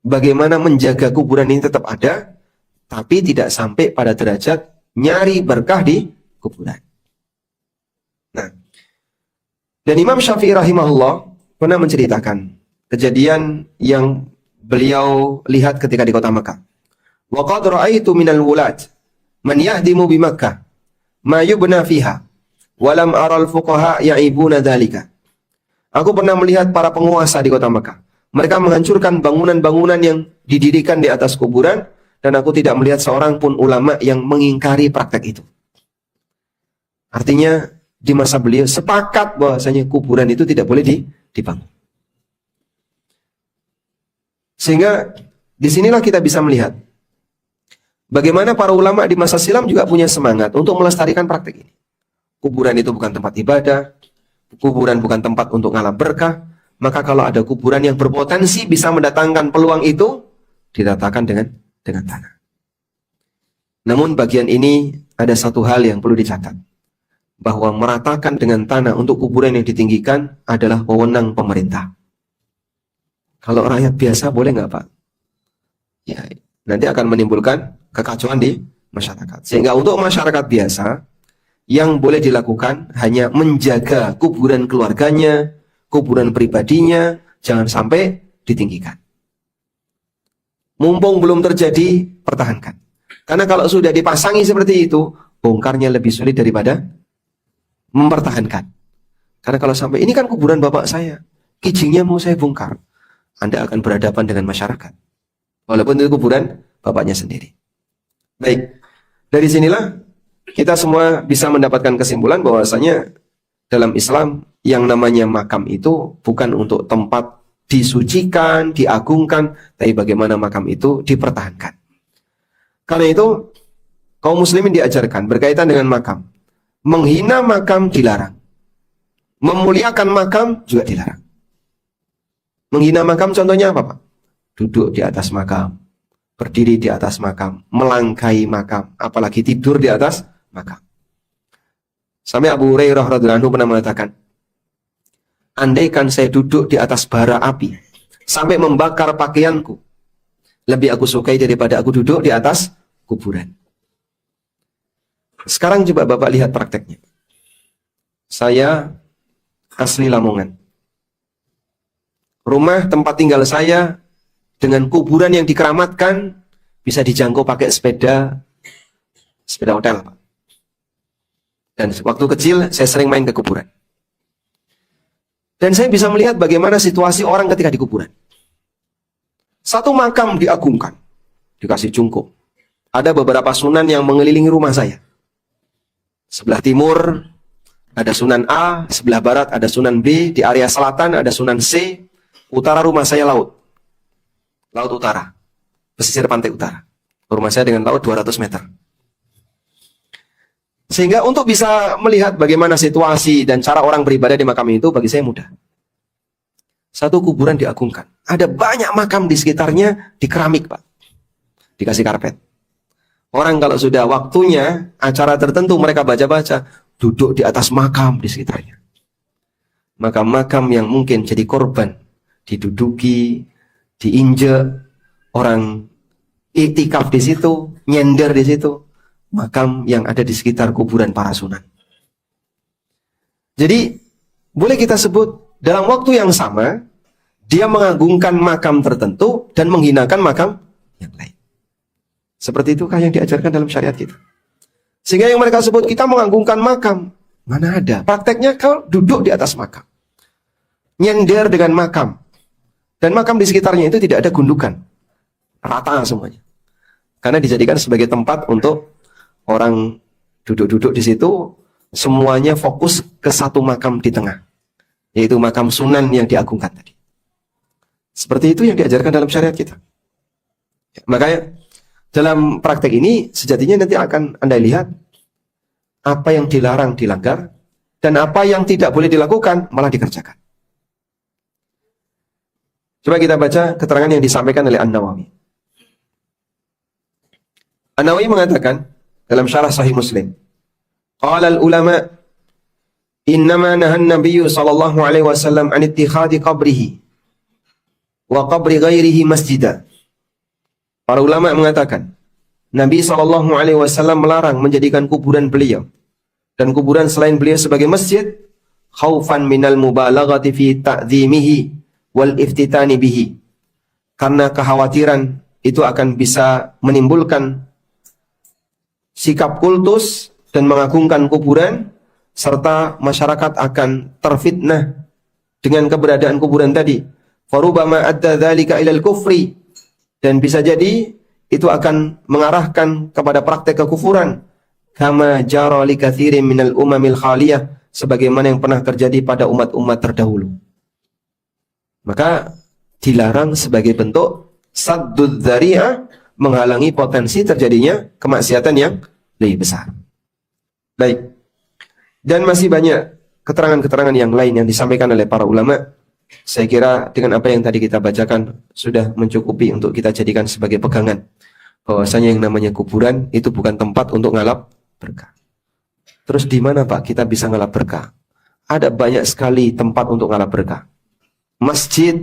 bagaimana menjaga kuburan ini tetap ada, tapi tidak sampai pada derajat nyari berkah di kuburan. Nah, dan Imam Syafi'i rahimahullah pernah menceritakan kejadian yang beliau lihat ketika di kota Makkah. Wa qad ra'aitu minal wulad man yahdimu bi Makkah ma yubna fiha wa lam aral fuqaha ya'ibuna dzalika. Aku pernah melihat para penguasa di kota Makkah. Mereka menghancurkan bangunan-bangunan yang didirikan di atas kuburan, dan aku tidak melihat seorang pun ulama yang mengingkari praktek itu. Artinya di masa beliau sepakat bahwasanya kuburan itu tidak boleh dibangun. Sehingga disinilah kita bisa melihat bagaimana para ulama di masa silam juga punya semangat untuk melestarikan praktek ini. Kuburan itu bukan tempat ibadah, kuburan bukan tempat untuk ngalap berkah. Maka kalau ada kuburan yang berpotensi bisa mendatangkan peluang itu, diratakan dengan tanah. Namun bagian ini ada satu hal yang perlu dicatat, bahwa meratakan dengan tanah untuk kuburan yang ditinggikan adalah wewenang pemerintah. Kalau rakyat biasa boleh nggak, Pak? Ya, nanti akan menimbulkan kekacauan di masyarakat. Sehingga untuk masyarakat biasa, yang boleh dilakukan hanya menjaga kuburan keluarganya, kuburan pribadinya, jangan sampai ditinggikan. Mumpung belum terjadi, pertahankan. Karena kalau sudah dipasangi seperti itu, bongkarnya lebih sulit daripada mempertahankan. Karena kalau sampai, ini kan kuburan bapak saya, kijingnya mau saya bongkar, Anda akan berhadapan dengan masyarakat. Walaupun itu kuburan bapaknya sendiri. Baik, dari sinilah kita semua bisa mendapatkan kesimpulan bahwasanya dalam Islam yang namanya makam itu bukan untuk tempat disucikan, diagungkan, tapi bagaimana makam itu dipertahankan. Karena itu kaum muslimin diajarkan berkaitan dengan makam. Menghina makam dilarang. Memuliakan makam juga dilarang. Menghina makam contohnya apa, Pak? Duduk di atas makam, berdiri di atas makam, melangkai makam, apalagi tidur di atas makam. Sampai Abu Hurairah radhiyallahu anhu pernah mengatakan, andaikan saya duduk di atas bara api sampai membakar pakaianku, lebih aku sukai daripada aku duduk di atas kuburan. Sekarang coba Bapak lihat prakteknya. Saya asli Lamongan. Rumah tempat tinggal saya dengan kuburan yang dikeramatkan bisa dijangkau pakai sepeda hotel, Pak. Dan waktu kecil saya sering main ke kuburan. Dan saya bisa melihat bagaimana situasi orang ketika di kuburan. Satu makam diagungkan, dikasih cungkup. Ada beberapa sunan yang mengelilingi rumah saya. Sebelah timur ada Sunan A, sebelah barat ada Sunan B, di area selatan ada Sunan C, utara rumah saya laut utara, pesisir pantai utara. Rumah saya dengan laut 200 meter. Sehingga untuk bisa melihat bagaimana situasi dan cara orang beribadah di makam itu bagi saya mudah. Satu kuburan diagungkan. Ada banyak makam di sekitarnya di keramik, Pak. Dikasih karpet. Orang kalau sudah waktunya acara tertentu mereka baca-baca, duduk di atas makam di sekitarnya. Makam-makam yang mungkin jadi korban, diduduki, diinjek, orang iktikaf di situ, nyender di situ. Makam yang ada di sekitar kuburan para sunan. Jadi, boleh kita sebut dalam waktu yang sama, dia mengagungkan makam tertentu dan menghinakan makam yang lain. Seperti itukah yang diajarkan dalam syariat kita? Sehingga yang mereka sebut kita mengagungkan makam. Mana ada? Prakteknya kau duduk di atas makam. Nyender dengan makam. Dan makam di sekitarnya itu tidak ada gundukan. Rata semuanya. Karena dijadikan sebagai tempat untuk orang duduk-duduk di situ. Semuanya fokus ke satu makam di tengah. Yaitu makam sunan yang diagungkan tadi. Seperti itu yang diajarkan dalam syariat kita. Makanya dalam praktek ini sejatinya nanti akan Anda lihat apa yang dilarang dilanggar dan apa yang tidak boleh dilakukan malah dikerjakan. Coba kita baca keterangan yang disampaikan oleh An-Nawawi. An-Nawawi mengatakan dalam syarah Sahih Muslim, qala al-ulama innama nahan nabiyyu sallallahu alaihi wasallam an ittikhadhi qabrihi wa qabri ghairihi masjidan. Para ulama mengatakan, Nabi SAW melarang menjadikan kuburan beliau dan kuburan selain beliau sebagai masjid, khaufan minal mubalaghati fi ta'dhimihi wal iftitani bihi. Karena kekhawatiran itu akan bisa menimbulkan sikap kultus dan mengagungkan kuburan, serta masyarakat akan terfitnah dengan keberadaan kuburan tadi. Farubama adda dzalika ilal kufri. Dan bisa jadi itu akan mengarahkan kepada praktek kekufuran. Kama jara li katsirin minal umamil khaliyah, sebagaimana yang pernah terjadi pada umat-umat terdahulu. Maka dilarang sebagai bentuk saddud dzari'ah, menghalangi potensi terjadinya kemaksiatan yang lebih besar. Baik. Dan masih banyak keterangan-keterangan yang lain yang disampaikan oleh para ulama. Saya kira dengan apa yang tadi kita bacakan sudah mencukupi untuk kita jadikan sebagai pegangan bahwasanya yang namanya kuburan itu bukan tempat untuk ngalap berkah. Terus di mana Pak kita bisa ngalap berkah? Ada banyak sekali tempat untuk ngalap berkah. Masjid,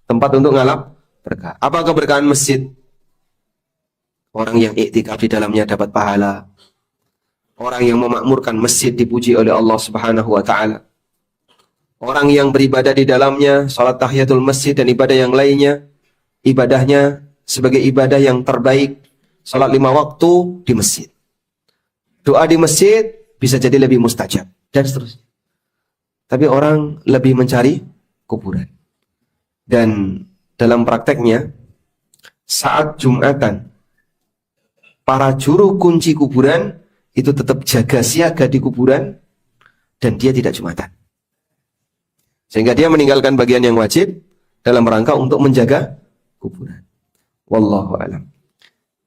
tempat untuk ngalap berkah. Apa keberkahan masjid? Orang yang iktikaf di dalamnya dapat pahala. Orang yang memakmurkan masjid dipuji oleh Allah Subhanahu wa taala. Orang yang beribadah di dalamnya, salat tahiyatul masjid dan ibadah yang lainnya, ibadahnya sebagai ibadah yang terbaik, salat 5 waktu di masjid. Doa di masjid bisa jadi lebih mustajab, dan seterusnya. Tapi orang lebih mencari kuburan. Dan dalam prakteknya, saat Jumatan, para juru kunci kuburan itu tetap jaga siaga di kuburan, dan dia tidak Jumatan. Sehingga dia meninggalkan bagian yang wajib dalam rangka untuk menjaga kuburan. Wallahu a'lam.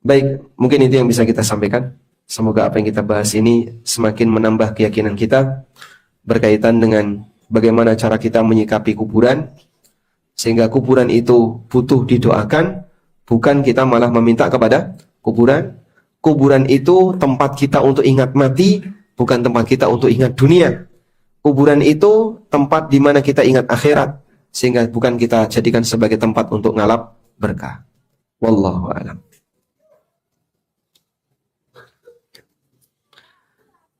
Baik, mungkin itu yang bisa kita sampaikan. Semoga apa yang kita bahas ini semakin menambah keyakinan kita berkaitan dengan bagaimana cara kita menyikapi kuburan, sehingga kuburan itu butuh didoakan, bukan kita malah meminta kepada kuburan. Kuburan itu tempat kita untuk ingat mati, bukan tempat kita untuk ingat dunia. Kuburan itu tempat di mana kita ingat akhirat, sehingga bukan kita jadikan sebagai tempat untuk ngalap berkah. Wallahu a'lam.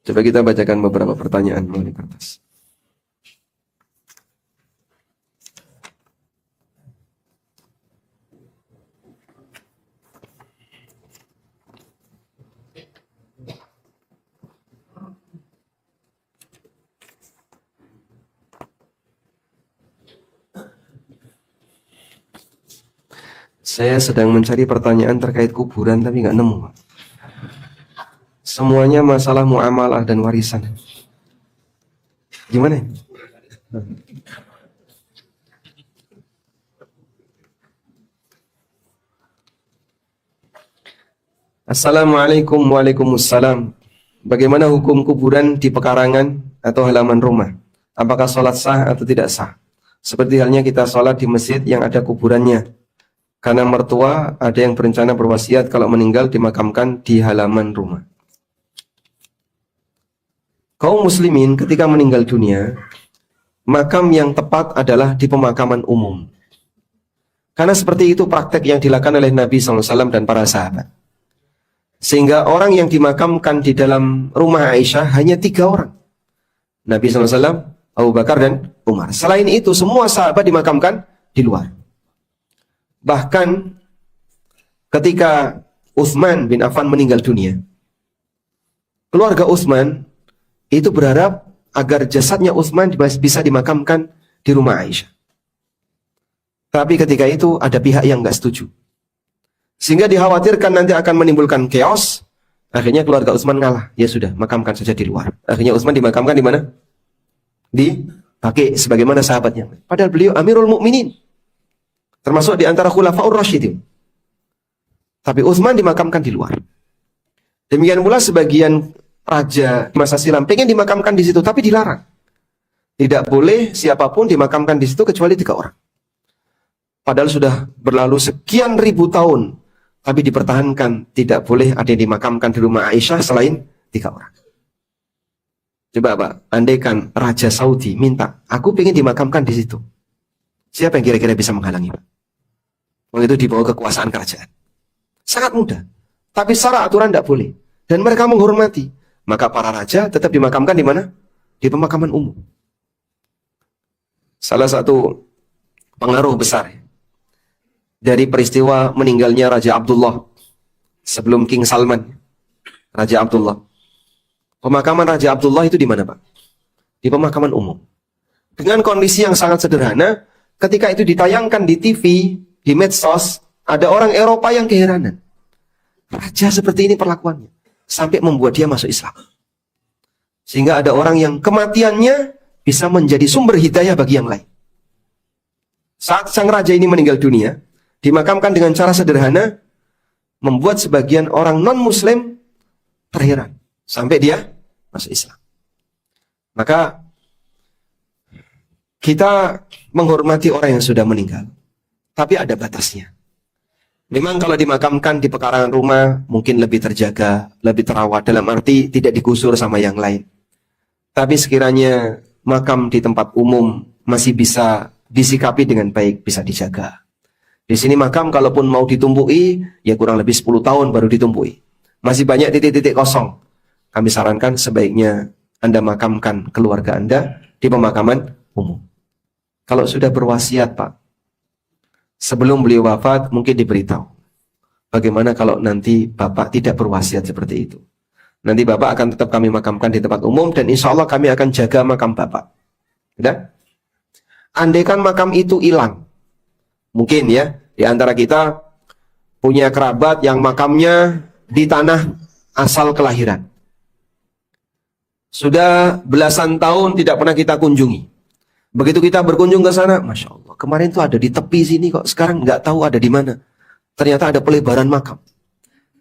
Coba kita bacakan beberapa pertanyaan melalui kertas. Saya sedang mencari pertanyaan terkait kuburan tapi nggak nemu. Semuanya masalah muamalah dan warisan. Gimana? Assalamualaikum. Waalaikumsalam. Bagaimana hukum kuburan di pekarangan atau halaman rumah? Apakah sholat sah atau tidak sah? Seperti halnya kita sholat di masjid yang ada kuburannya. Karena mertua ada yang berencana berwasiat kalau meninggal dimakamkan di halaman rumah. Kaum muslimin ketika meninggal dunia, makam yang tepat adalah di pemakaman umum. Karena seperti itu praktek yang dilakukan oleh Nabi SAW dan para sahabat. Sehingga orang yang dimakamkan di dalam rumah Aisyah hanya 3 orang. Nabi SAW, Abu Bakar dan Umar. Selain itu semua sahabat dimakamkan di luar. Bahkan ketika Utsman bin Affan meninggal dunia, keluarga Utsman itu berharap agar jasadnya Utsman bisa dimakamkan di rumah Aisyah. Tapi ketika itu ada pihak yang nggak setuju, sehingga dikhawatirkan nanti akan menimbulkan chaos. Akhirnya keluarga Utsman ngalah. Ya sudah, makamkan saja di luar. Akhirnya Utsman dimakamkan di mana? Di Baqi sebagaimana sahabatnya. Padahal beliau Amirul Mukminin, termasuk di antara Khulafaur Rasyidin. Tapi Utsman dimakamkan di luar. Demikian pula sebagian raja di masa silam pengen dimakamkan di situ, tapi dilarang. Tidak boleh siapapun dimakamkan di situ kecuali 3 orang. Padahal sudah berlalu sekian ribu tahun, tapi dipertahankan tidak boleh ada yang dimakamkan di rumah Aisyah selain 3 orang. Coba Pak, andaikan Raja Saudi minta, aku pengen dimakamkan di situ. Siapa yang kira-kira bisa menghalangi Pak? Itu di bawah kekuasaan kerajaan. Sangat mudah. Tapi secara aturan tidak boleh. Dan mereka menghormati. Maka para raja tetap dimakamkan di mana? Di pemakaman umum. Salah satu pengaruh besar dari peristiwa meninggalnya Raja Abdullah sebelum King Salman, Raja Abdullah. Pemakaman Raja Abdullah itu di mana Pak? Di pemakaman umum. Dengan kondisi yang sangat sederhana, ketika itu ditayangkan di TV, di medsos, ada orang Eropa yang keheranan. Raja seperti ini perlakuannya. Sampai membuat dia masuk Islam. Sehingga ada orang yang kematiannya bisa menjadi sumber hidayah bagi yang lain. Saat sang raja ini meninggal dunia, dimakamkan dengan cara sederhana, membuat sebagian orang non-muslim terheran. Sampai dia masuk Islam. Maka kita menghormati orang yang sudah meninggal. Tapi ada batasnya. Memang kalau dimakamkan di pekarangan rumah, mungkin lebih terjaga, lebih terawat. Dalam arti tidak digusur sama yang lain. Tapi sekiranya makam di tempat umum masih bisa disikapi dengan baik, bisa dijaga. Di sini makam kalaupun mau ditumpui, ya kurang lebih 10 tahun baru ditumpui. Masih banyak titik-titik kosong. Kami sarankan sebaiknya Anda makamkan keluarga Anda di pemakaman umum. Kalau sudah berwasiat Pak, sebelum beliau wafat mungkin diberitahu. Bagaimana kalau nanti Bapak tidak berwasiat seperti itu? Nanti Bapak akan tetap kami makamkan di tempat umum dan insya Allah kami akan jaga makam Bapak. Sudah? Andaikan makam itu hilang, mungkin ya, di antara kita punya kerabat yang makamnya di tanah asal kelahiran. Sudah belasan tahun tidak pernah kita kunjungi. Begitu kita berkunjung ke sana, Masya Allah, kemarin tuh ada di tepi sini kok, sekarang nggak tahu ada di mana. Ternyata ada pelebaran makam.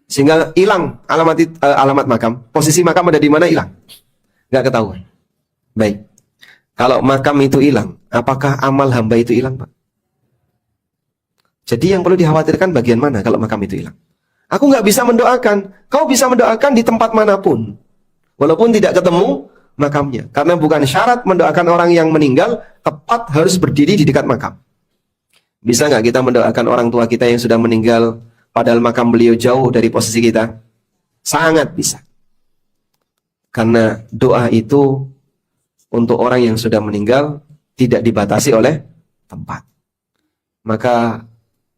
Sehingga hilang alamat makam. Posisi makam ada di mana hilang. Nggak ketahuan. Baik. Kalau makam itu hilang, apakah amal hamba itu hilang Pak? Jadi yang perlu dikhawatirkan bagian mana kalau makam itu hilang? Aku nggak bisa mendoakan. Kau bisa mendoakan di tempat manapun. Walaupun tidak ketemu makamnya. Karena bukan syarat mendoakan orang yang meninggal tepat harus berdiri di dekat makam. Bisa nggak kita mendoakan orang tua kita yang sudah meninggal padahal makam beliau jauh dari posisi kita? Sangat bisa. Karena doa itu untuk orang yang sudah meninggal tidak dibatasi oleh tempat. Maka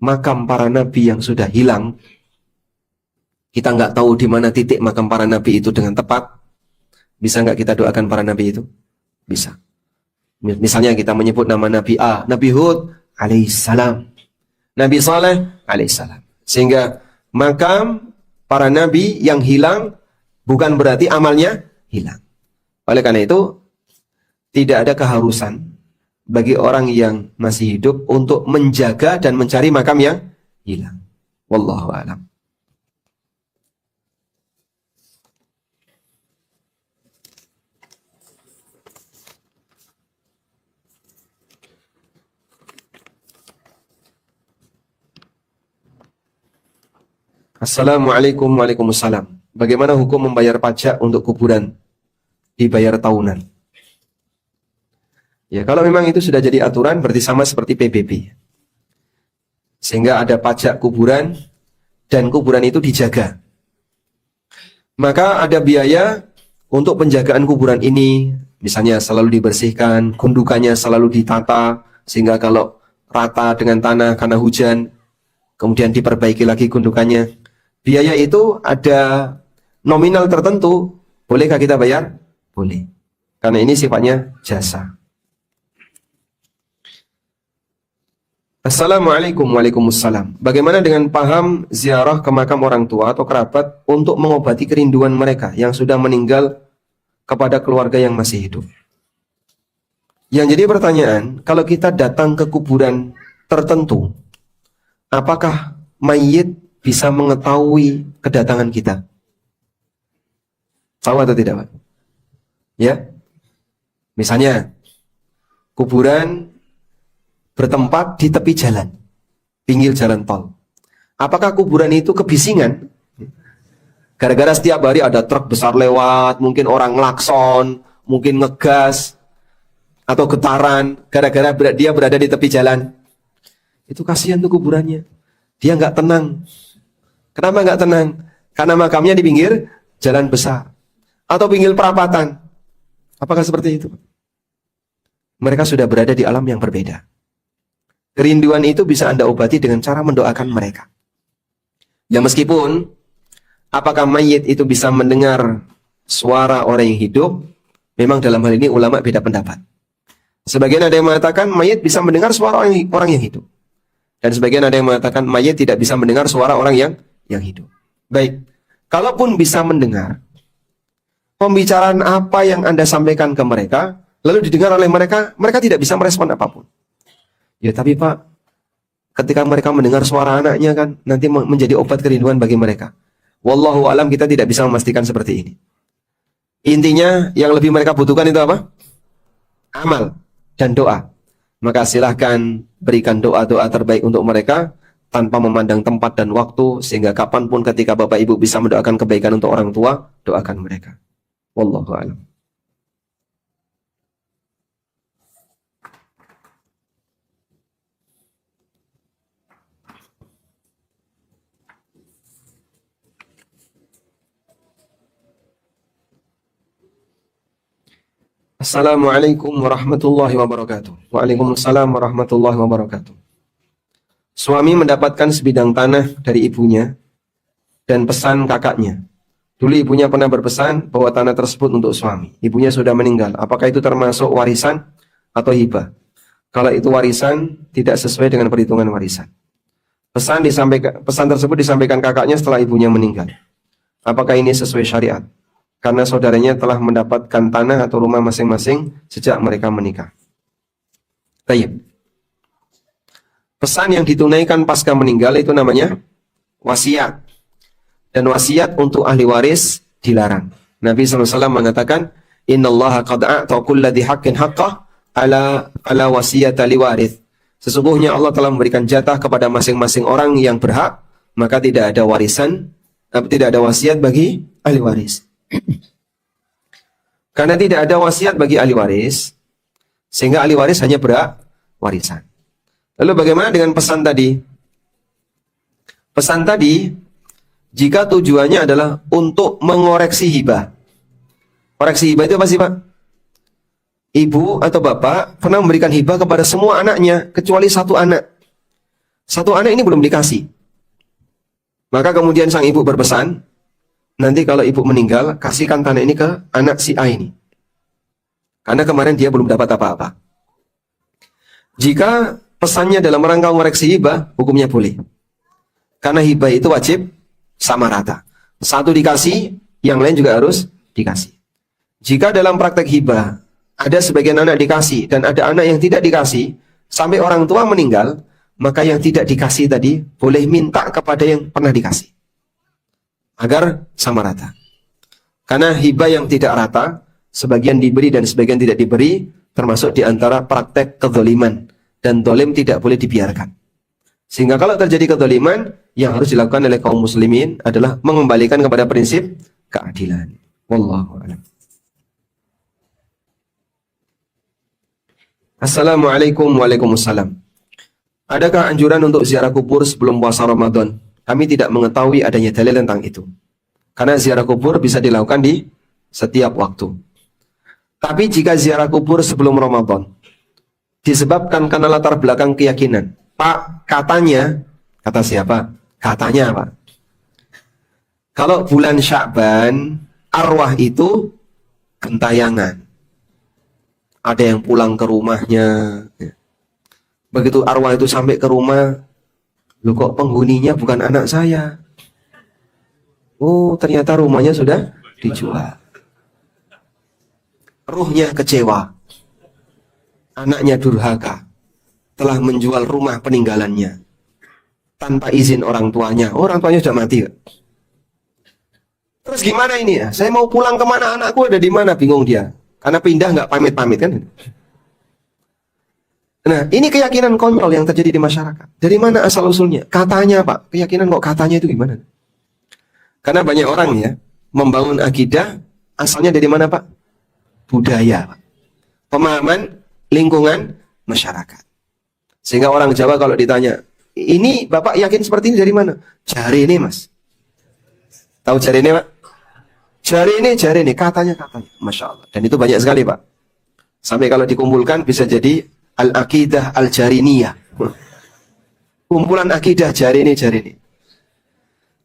makam para nabi yang sudah hilang, kita nggak tahu di mana titik makam para nabi itu dengan tepat. Bisa nggak kita doakan para nabi itu? Bisa. Misalnya kita menyebut nama Nabi A, Nabi Hud alaihissalam, Nabi Saleh alaihissalam. Sehingga makam para nabi yang hilang bukan berarti amalnya hilang. Oleh karena itu, tidak ada keharusan bagi orang yang masih hidup untuk menjaga dan mencari makam yang hilang. Wallahu a'lam. Assalamualaikum. Waalaikumsalam. Bagaimana hukum membayar pajak untuk kuburan? Dibayar tahunan. Ya, kalau memang itu sudah jadi aturan, berarti sama seperti PBB. Sehingga ada pajak kuburan, dan kuburan itu dijaga. Maka ada biaya untuk penjagaan kuburan ini, misalnya selalu dibersihkan, gundukannya selalu ditata, sehingga kalau rata dengan tanah karena hujan, kemudian diperbaiki lagi gundukannya. Biaya itu ada nominal tertentu. Bolehkah kita bayar? Boleh. Karena ini sifatnya jasa. Assalamualaikum. Waalaikumsalam. Bagaimana dengan paham ziarah ke makam orang tua atau kerabat untuk mengobati kerinduan mereka yang sudah meninggal kepada keluarga yang masih hidup? Yang jadi pertanyaan, kalau kita datang ke kuburan tertentu, apakah mayit bisa mengetahui kedatangan kita? Tahu atau tidak, Pak? Ya. Misalnya kuburan bertempat di tepi jalan, pinggir jalan tol. Apakah kuburan itu kebisingan? Gara-gara setiap hari ada truk besar lewat, mungkin orang ngelakson, mungkin ngegas, atau getaran, gara-gara dia berada di tepi jalan. Itu kasihan tuh kuburannya. Dia nggak tenang. Kenapa nggak tenang? Karena makamnya di pinggir jalan besar atau pinggir perapatan. Apakah seperti itu? Mereka sudah berada di alam yang berbeda. Kerinduan itu bisa Anda obati dengan cara mendoakan mereka. Ya, meskipun apakah mayit itu bisa mendengar suara orang yang hidup, memang dalam hal ini ulama beda pendapat. Sebagian ada yang mengatakan mayit bisa mendengar suara orang yang hidup. Dan sebagian ada yang mengatakan mayit tidak bisa mendengar suara orang yang hidup. Baik, kalaupun bisa mendengar, pembicaraan apa yang Anda sampaikan ke mereka, lalu didengar oleh mereka, mereka tidak bisa merespon apapun. Ya, tapi Pak, ketika mereka mendengar suara anaknya kan, nanti menjadi obat kerinduan bagi mereka. Wallahu alam, kita tidak bisa memastikan seperti ini. Intinya, yang lebih mereka butuhkan itu apa? Amal dan doa. Maka silahkan berikan doa-doa terbaik untuk mereka, tanpa memandang tempat dan waktu, sehingga kapanpun ketika Bapak Ibu bisa mendoakan kebaikan untuk orang tua, doakan mereka. Wallahu a'lam. Assalamualaikum warahmatullahi wabarakatuh. Waalaikumsalam warahmatullahi wabarakatuh. Suami mendapatkan sebidang tanah dari ibunya dan pesan kakaknya. Dulu ibunya pernah berpesan bahwa tanah tersebut untuk suami. Ibunya sudah meninggal. Apakah itu termasuk warisan atau hibah? Kalau itu warisan, tidak sesuai dengan perhitungan warisan. Pesan tersebut disampaikan kakaknya setelah ibunya meninggal. Apakah ini sesuai syariat? Karena saudaranya telah mendapatkan tanah atau rumah masing-masing sejak mereka menikah. Baik. Pesan yang ditunaikan pasca meninggal itu namanya wasiat. Dan wasiat untuk ahli waris dilarang. Nabi SAW mengatakan, Innallaha qad a'ta kulla dhi haqqin haqqah ala wasiyata liwarith. Sesungguhnya Allah telah memberikan jatah kepada masing-masing orang yang berhak, maka tidak ada warisan, tidak ada wasiat bagi ahli waris. Karena tidak ada wasiat bagi ahli waris, sehingga ahli waris hanya berhak warisan. Lalu bagaimana dengan pesan tadi? Pesan tadi, jika tujuannya adalah untuk mengoreksi hibah, Koreksi hibah itu apa sih Pak? Ibu atau bapak pernah memberikan hibah kepada semua anaknya kecuali satu anak. Satu anak ini belum dikasih. Maka kemudian sang ibu berpesan, nanti kalau ibu meninggal, kasihkan tanah ini ke anak si A ini. Karena kemarin dia belum dapat apa-apa. Jika pesannya dalam rangka koreksi hibah, hukumnya boleh. Karena hibah itu wajib sama rata. Satu dikasih, yang lain juga harus dikasih. Jika dalam praktek hibah ada sebagian anak dikasih dan ada anak yang tidak dikasih sampai orang tua meninggal, maka yang tidak dikasih tadi boleh minta kepada yang pernah dikasih agar sama rata. Karena hibah yang tidak rata, sebagian diberi dan sebagian tidak diberi, termasuk di antara praktek kezaliman, dan zalim tidak boleh dibiarkan. Sehingga kalau terjadi kezaliman, yang harus dilakukan oleh kaum muslimin adalah mengembalikan kepada prinsip keadilan. Wallahu a'lam. Assalamualaikum. Waalaikumsalam. Adakah anjuran untuk ziarah kubur sebelum puasa Ramadan? Kami tidak mengetahui adanya dalil tentang itu. Karena ziarah kubur bisa dilakukan di setiap waktu. Tapi jika ziarah kubur sebelum Ramadan disebabkan karena latar belakang keyakinan, Pak, katanya, kata siapa? Katanya Pak, kalau bulan Sya'ban arwah itu gentayangan. Ada yang pulang ke rumahnya. Begitu arwah itu sampai ke rumah, loh kok penghuninya bukan anak saya? Oh, ternyata rumahnya sudah dijual. Ruhnya kecewa. Anaknya durhaka. Telah menjual rumah peninggalannya tanpa izin orang tuanya. Oh, orang tuanya sudah mati. Terus gimana ini ya? Saya mau pulang kemana? Anakku ada di mana? Bingung dia. Karena pindah nggak pamit-pamit kan? Nah, ini keyakinan konyol yang terjadi di masyarakat. Dari mana asal usulnya? Katanya Pak. Keyakinan kok katanya itu gimana? Karena banyak orang ya membangun akidah asalnya dari mana Pak? Budaya, Pak. Pemahaman lingkungan masyarakat. Sehingga orang Jawa kalau ditanya, ini Bapak yakin seperti ini dari mana? Jari ini Mas. Tahu jari ini Pak? Jari ini, katanya. Masya Allah. Dan itu banyak sekali Pak. Sampai kalau dikumpulkan bisa jadi al-aqidah al-jariniyah. Kumpulan akidah jari ini.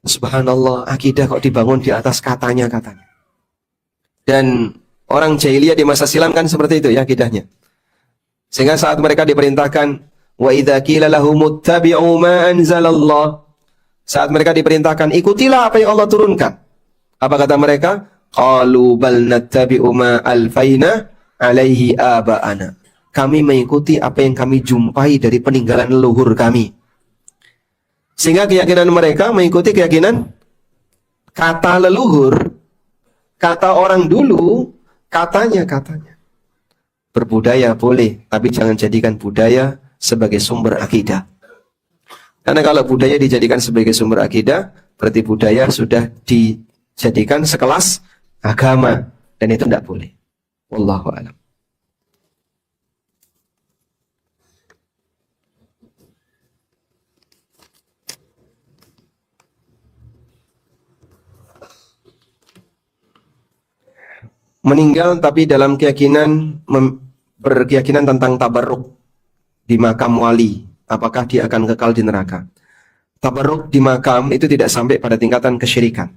Subhanallah, akidah kok dibangun di atas katanya. Dan orang jahiliyah di masa silam kan seperti itu ya akidahnya. Sehingga saat mereka diperintahkan, wa idza qila lahum ittabi'u ma anzalallah, saat mereka diperintahkan ikutilah apa yang Allah turunkan, apa kata mereka? Qalu bal nattabi'u ma alfaina alaihi aba'ana. Kami mengikuti apa yang kami jumpai dari peninggalan leluhur kami. Sehingga keyakinan mereka mengikuti keyakinan kata leluhur, kata orang dulu, katanya. Berbudaya boleh, tapi jangan jadikan budaya sebagai sumber akidah. Karena kalau budaya dijadikan sebagai sumber akidah, berarti budaya sudah dijadikan sekelas agama, dan itu tidak boleh. Wallahu a'lam. Meninggal tapi dalam keyakinan berkeyakinan tentang tabarruk di makam wali, apakah dia akan kekal di neraka? Tabarruk di makam itu tidak sampai pada tingkatan kesyirikan.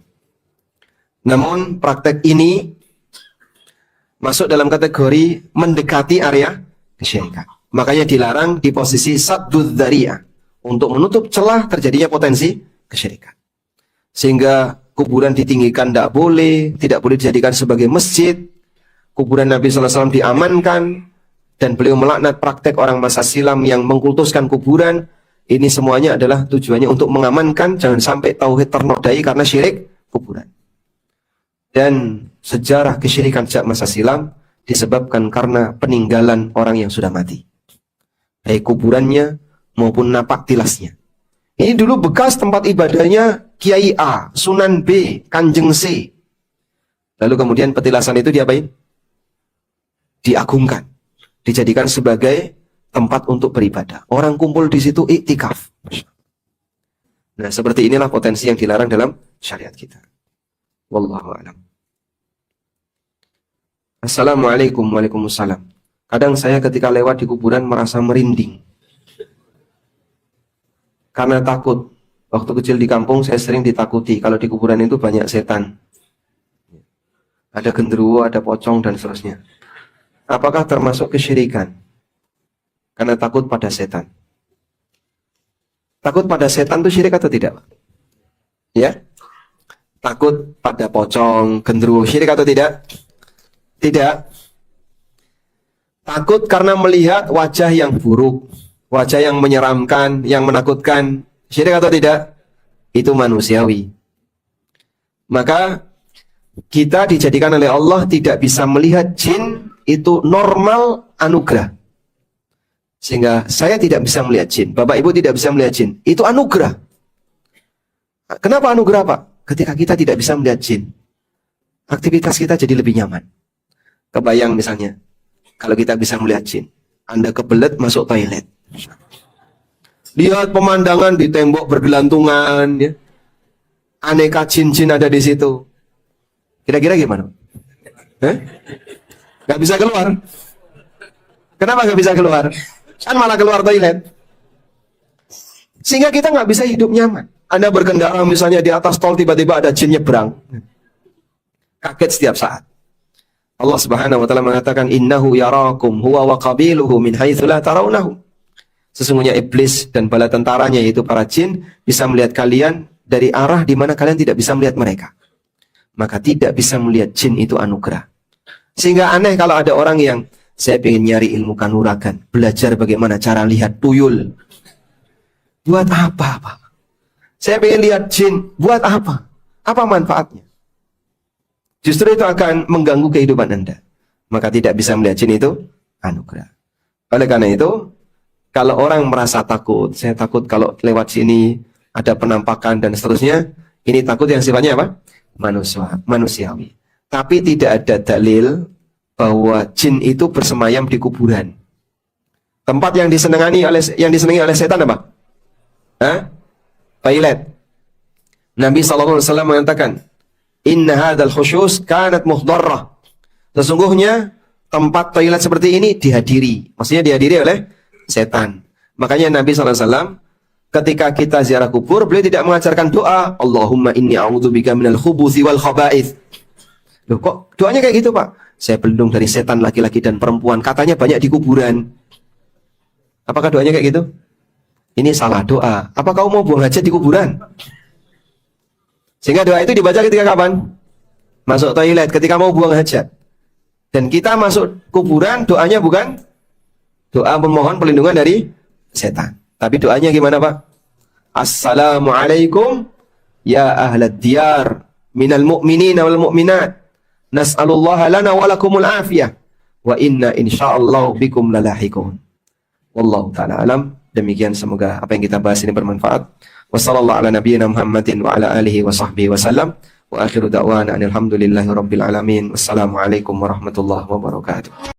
Namun praktek ini masuk dalam kategori mendekati area kesyirikan. Makanya dilarang di posisi saddud dzari'ah, untuk menutup celah terjadinya potensi kesyirikan. Sehingga kuburan ditinggikan tidak boleh dijadikan sebagai masjid. Kuburan Nabi SAW diamankan, dan beliau melaknat praktek orang masa silam yang mengkultuskan kuburan. Ini semuanya adalah tujuannya untuk mengamankan jangan sampai tauhid ternodai karena syirik kuburan. Dan sejarah kesyirikan sejak masa silam disebabkan karena peninggalan orang yang sudah mati, baik kuburannya maupun napak tilasnya. Ini dulu bekas tempat ibadahnya Kiai A, Sunan B, Kanjeng C. Lalu kemudian petilasan itu diapain? Diagungkan, dijadikan sebagai tempat untuk beribadah. Orang kumpul di situ iktikaf. Nah, seperti inilah potensi yang dilarang dalam syariat kita. Wallahu a'lam. Assalamualaikum, waalaikumsalam. Kadang saya ketika lewat di kuburan merasa merinding. Karena takut. Waktu kecil di kampung saya sering ditakuti. Kalau di kuburan itu banyak setan. Ada genderuwo, ada pocong, dan seterusnya. Apakah termasuk kesyirikan? Karena takut pada setan. Takut pada setan itu syirik atau tidak? Ya? Takut pada pocong, genderuwo, syirik atau tidak? Tidak. Takut karena melihat wajah yang buruk, wajah yang menyeramkan, yang menakutkan, syirik atau tidak? Itu manusiawi. Maka kita dijadikan oleh Allah tidak bisa melihat jin, itu normal anugerah. Sehingga saya tidak bisa melihat jin, Bapak Ibu tidak bisa melihat jin, itu anugerah. Kenapa anugerah, Pak? Ketika kita tidak bisa melihat jin, aktivitas kita jadi lebih nyaman. Kebayang misalnya, kalau kita bisa melihat jin, Anda kebelet masuk toilet, lihat pemandangan di tembok bergelantungan, ya. Aneka jin-jin ada di situ. Kira-kira gimana? Gak bisa keluar. Kenapa gak bisa keluar? Kan malah keluar toilet. Sehingga kita gak bisa hidup nyaman. Anda berkendara misalnya di atas tol, tiba-tiba ada jin nyebrang. Kaget setiap saat. Allah Subhanahu wa taala mengatakan, innahu yarakum huwa wa qabiluhu min haitsu la tarawnahum. Sesungguhnya iblis dan bala tentaranya, yaitu para jin, bisa melihat kalian dari arah di mana kalian tidak bisa melihat mereka. Maka tidak bisa melihat jin itu anugerah. Sehingga aneh kalau ada orang yang, saya ingin nyari ilmu kanuragan, belajar bagaimana cara lihat tuyul. Buat apa, Pak? Saya ingin lihat jin, buat apa? Apa manfaatnya? Justru itu akan mengganggu kehidupan Anda. Maka tidak bisa melihat jin itu anugerah. Oleh karena itu, kalau orang merasa takut, saya takut kalau lewat sini ada penampakan dan seterusnya, ini takut yang sifatnya apa? Manusiawi. Tapi tidak ada dalil bahwa jin itu bersemayam di kuburan. Tempat yang disenangi oleh setan apa? Toilet. Nabi SAW mengatakan, inna hadal khusyus kanat muhdarrah. Sesungguhnya tempat toilet seperti ini dihadiri. Maksudnya dihadiri oleh setan. Makanya Nabi SAW ketika kita ziarah kubur, beliau tidak mengajarkan doa, Allahumma inni a'udzubika minal khubuthi wal khaba'ith. Loh, kok doanya kayak gitu, Pak? Saya berlindung dari setan laki-laki dan perempuan. Katanya banyak di kuburan. Apakah doanya kayak gitu? Ini salah doa. Apa kau mau buang hajat di kuburan? Sehingga doa itu dibaca ketika kapan? Masuk toilet, ketika mau buang hajat. Dan kita masuk kuburan, doanya bukan doa memohon perlindungan dari setan. Tapi doanya gimana, Pak? Assalamualaikum ya ahlad diyar minal mu'minina wal mu'minat. Nas'alullaha lana wa lakumul afiyah. Wa inna insyaallah bikum lalahiqun. Wallahu ta'ala alam. Demikian, semoga apa yang kita bahas ini bermanfaat. Wassallallahu ala nabiyyina Muhammadin wa ala alihi wa sahbihi wasallam. Wa akhiru da'wana alhamdulillahi rabbil alamin. Wassalamualaikum warahmatullahi wabarakatuh.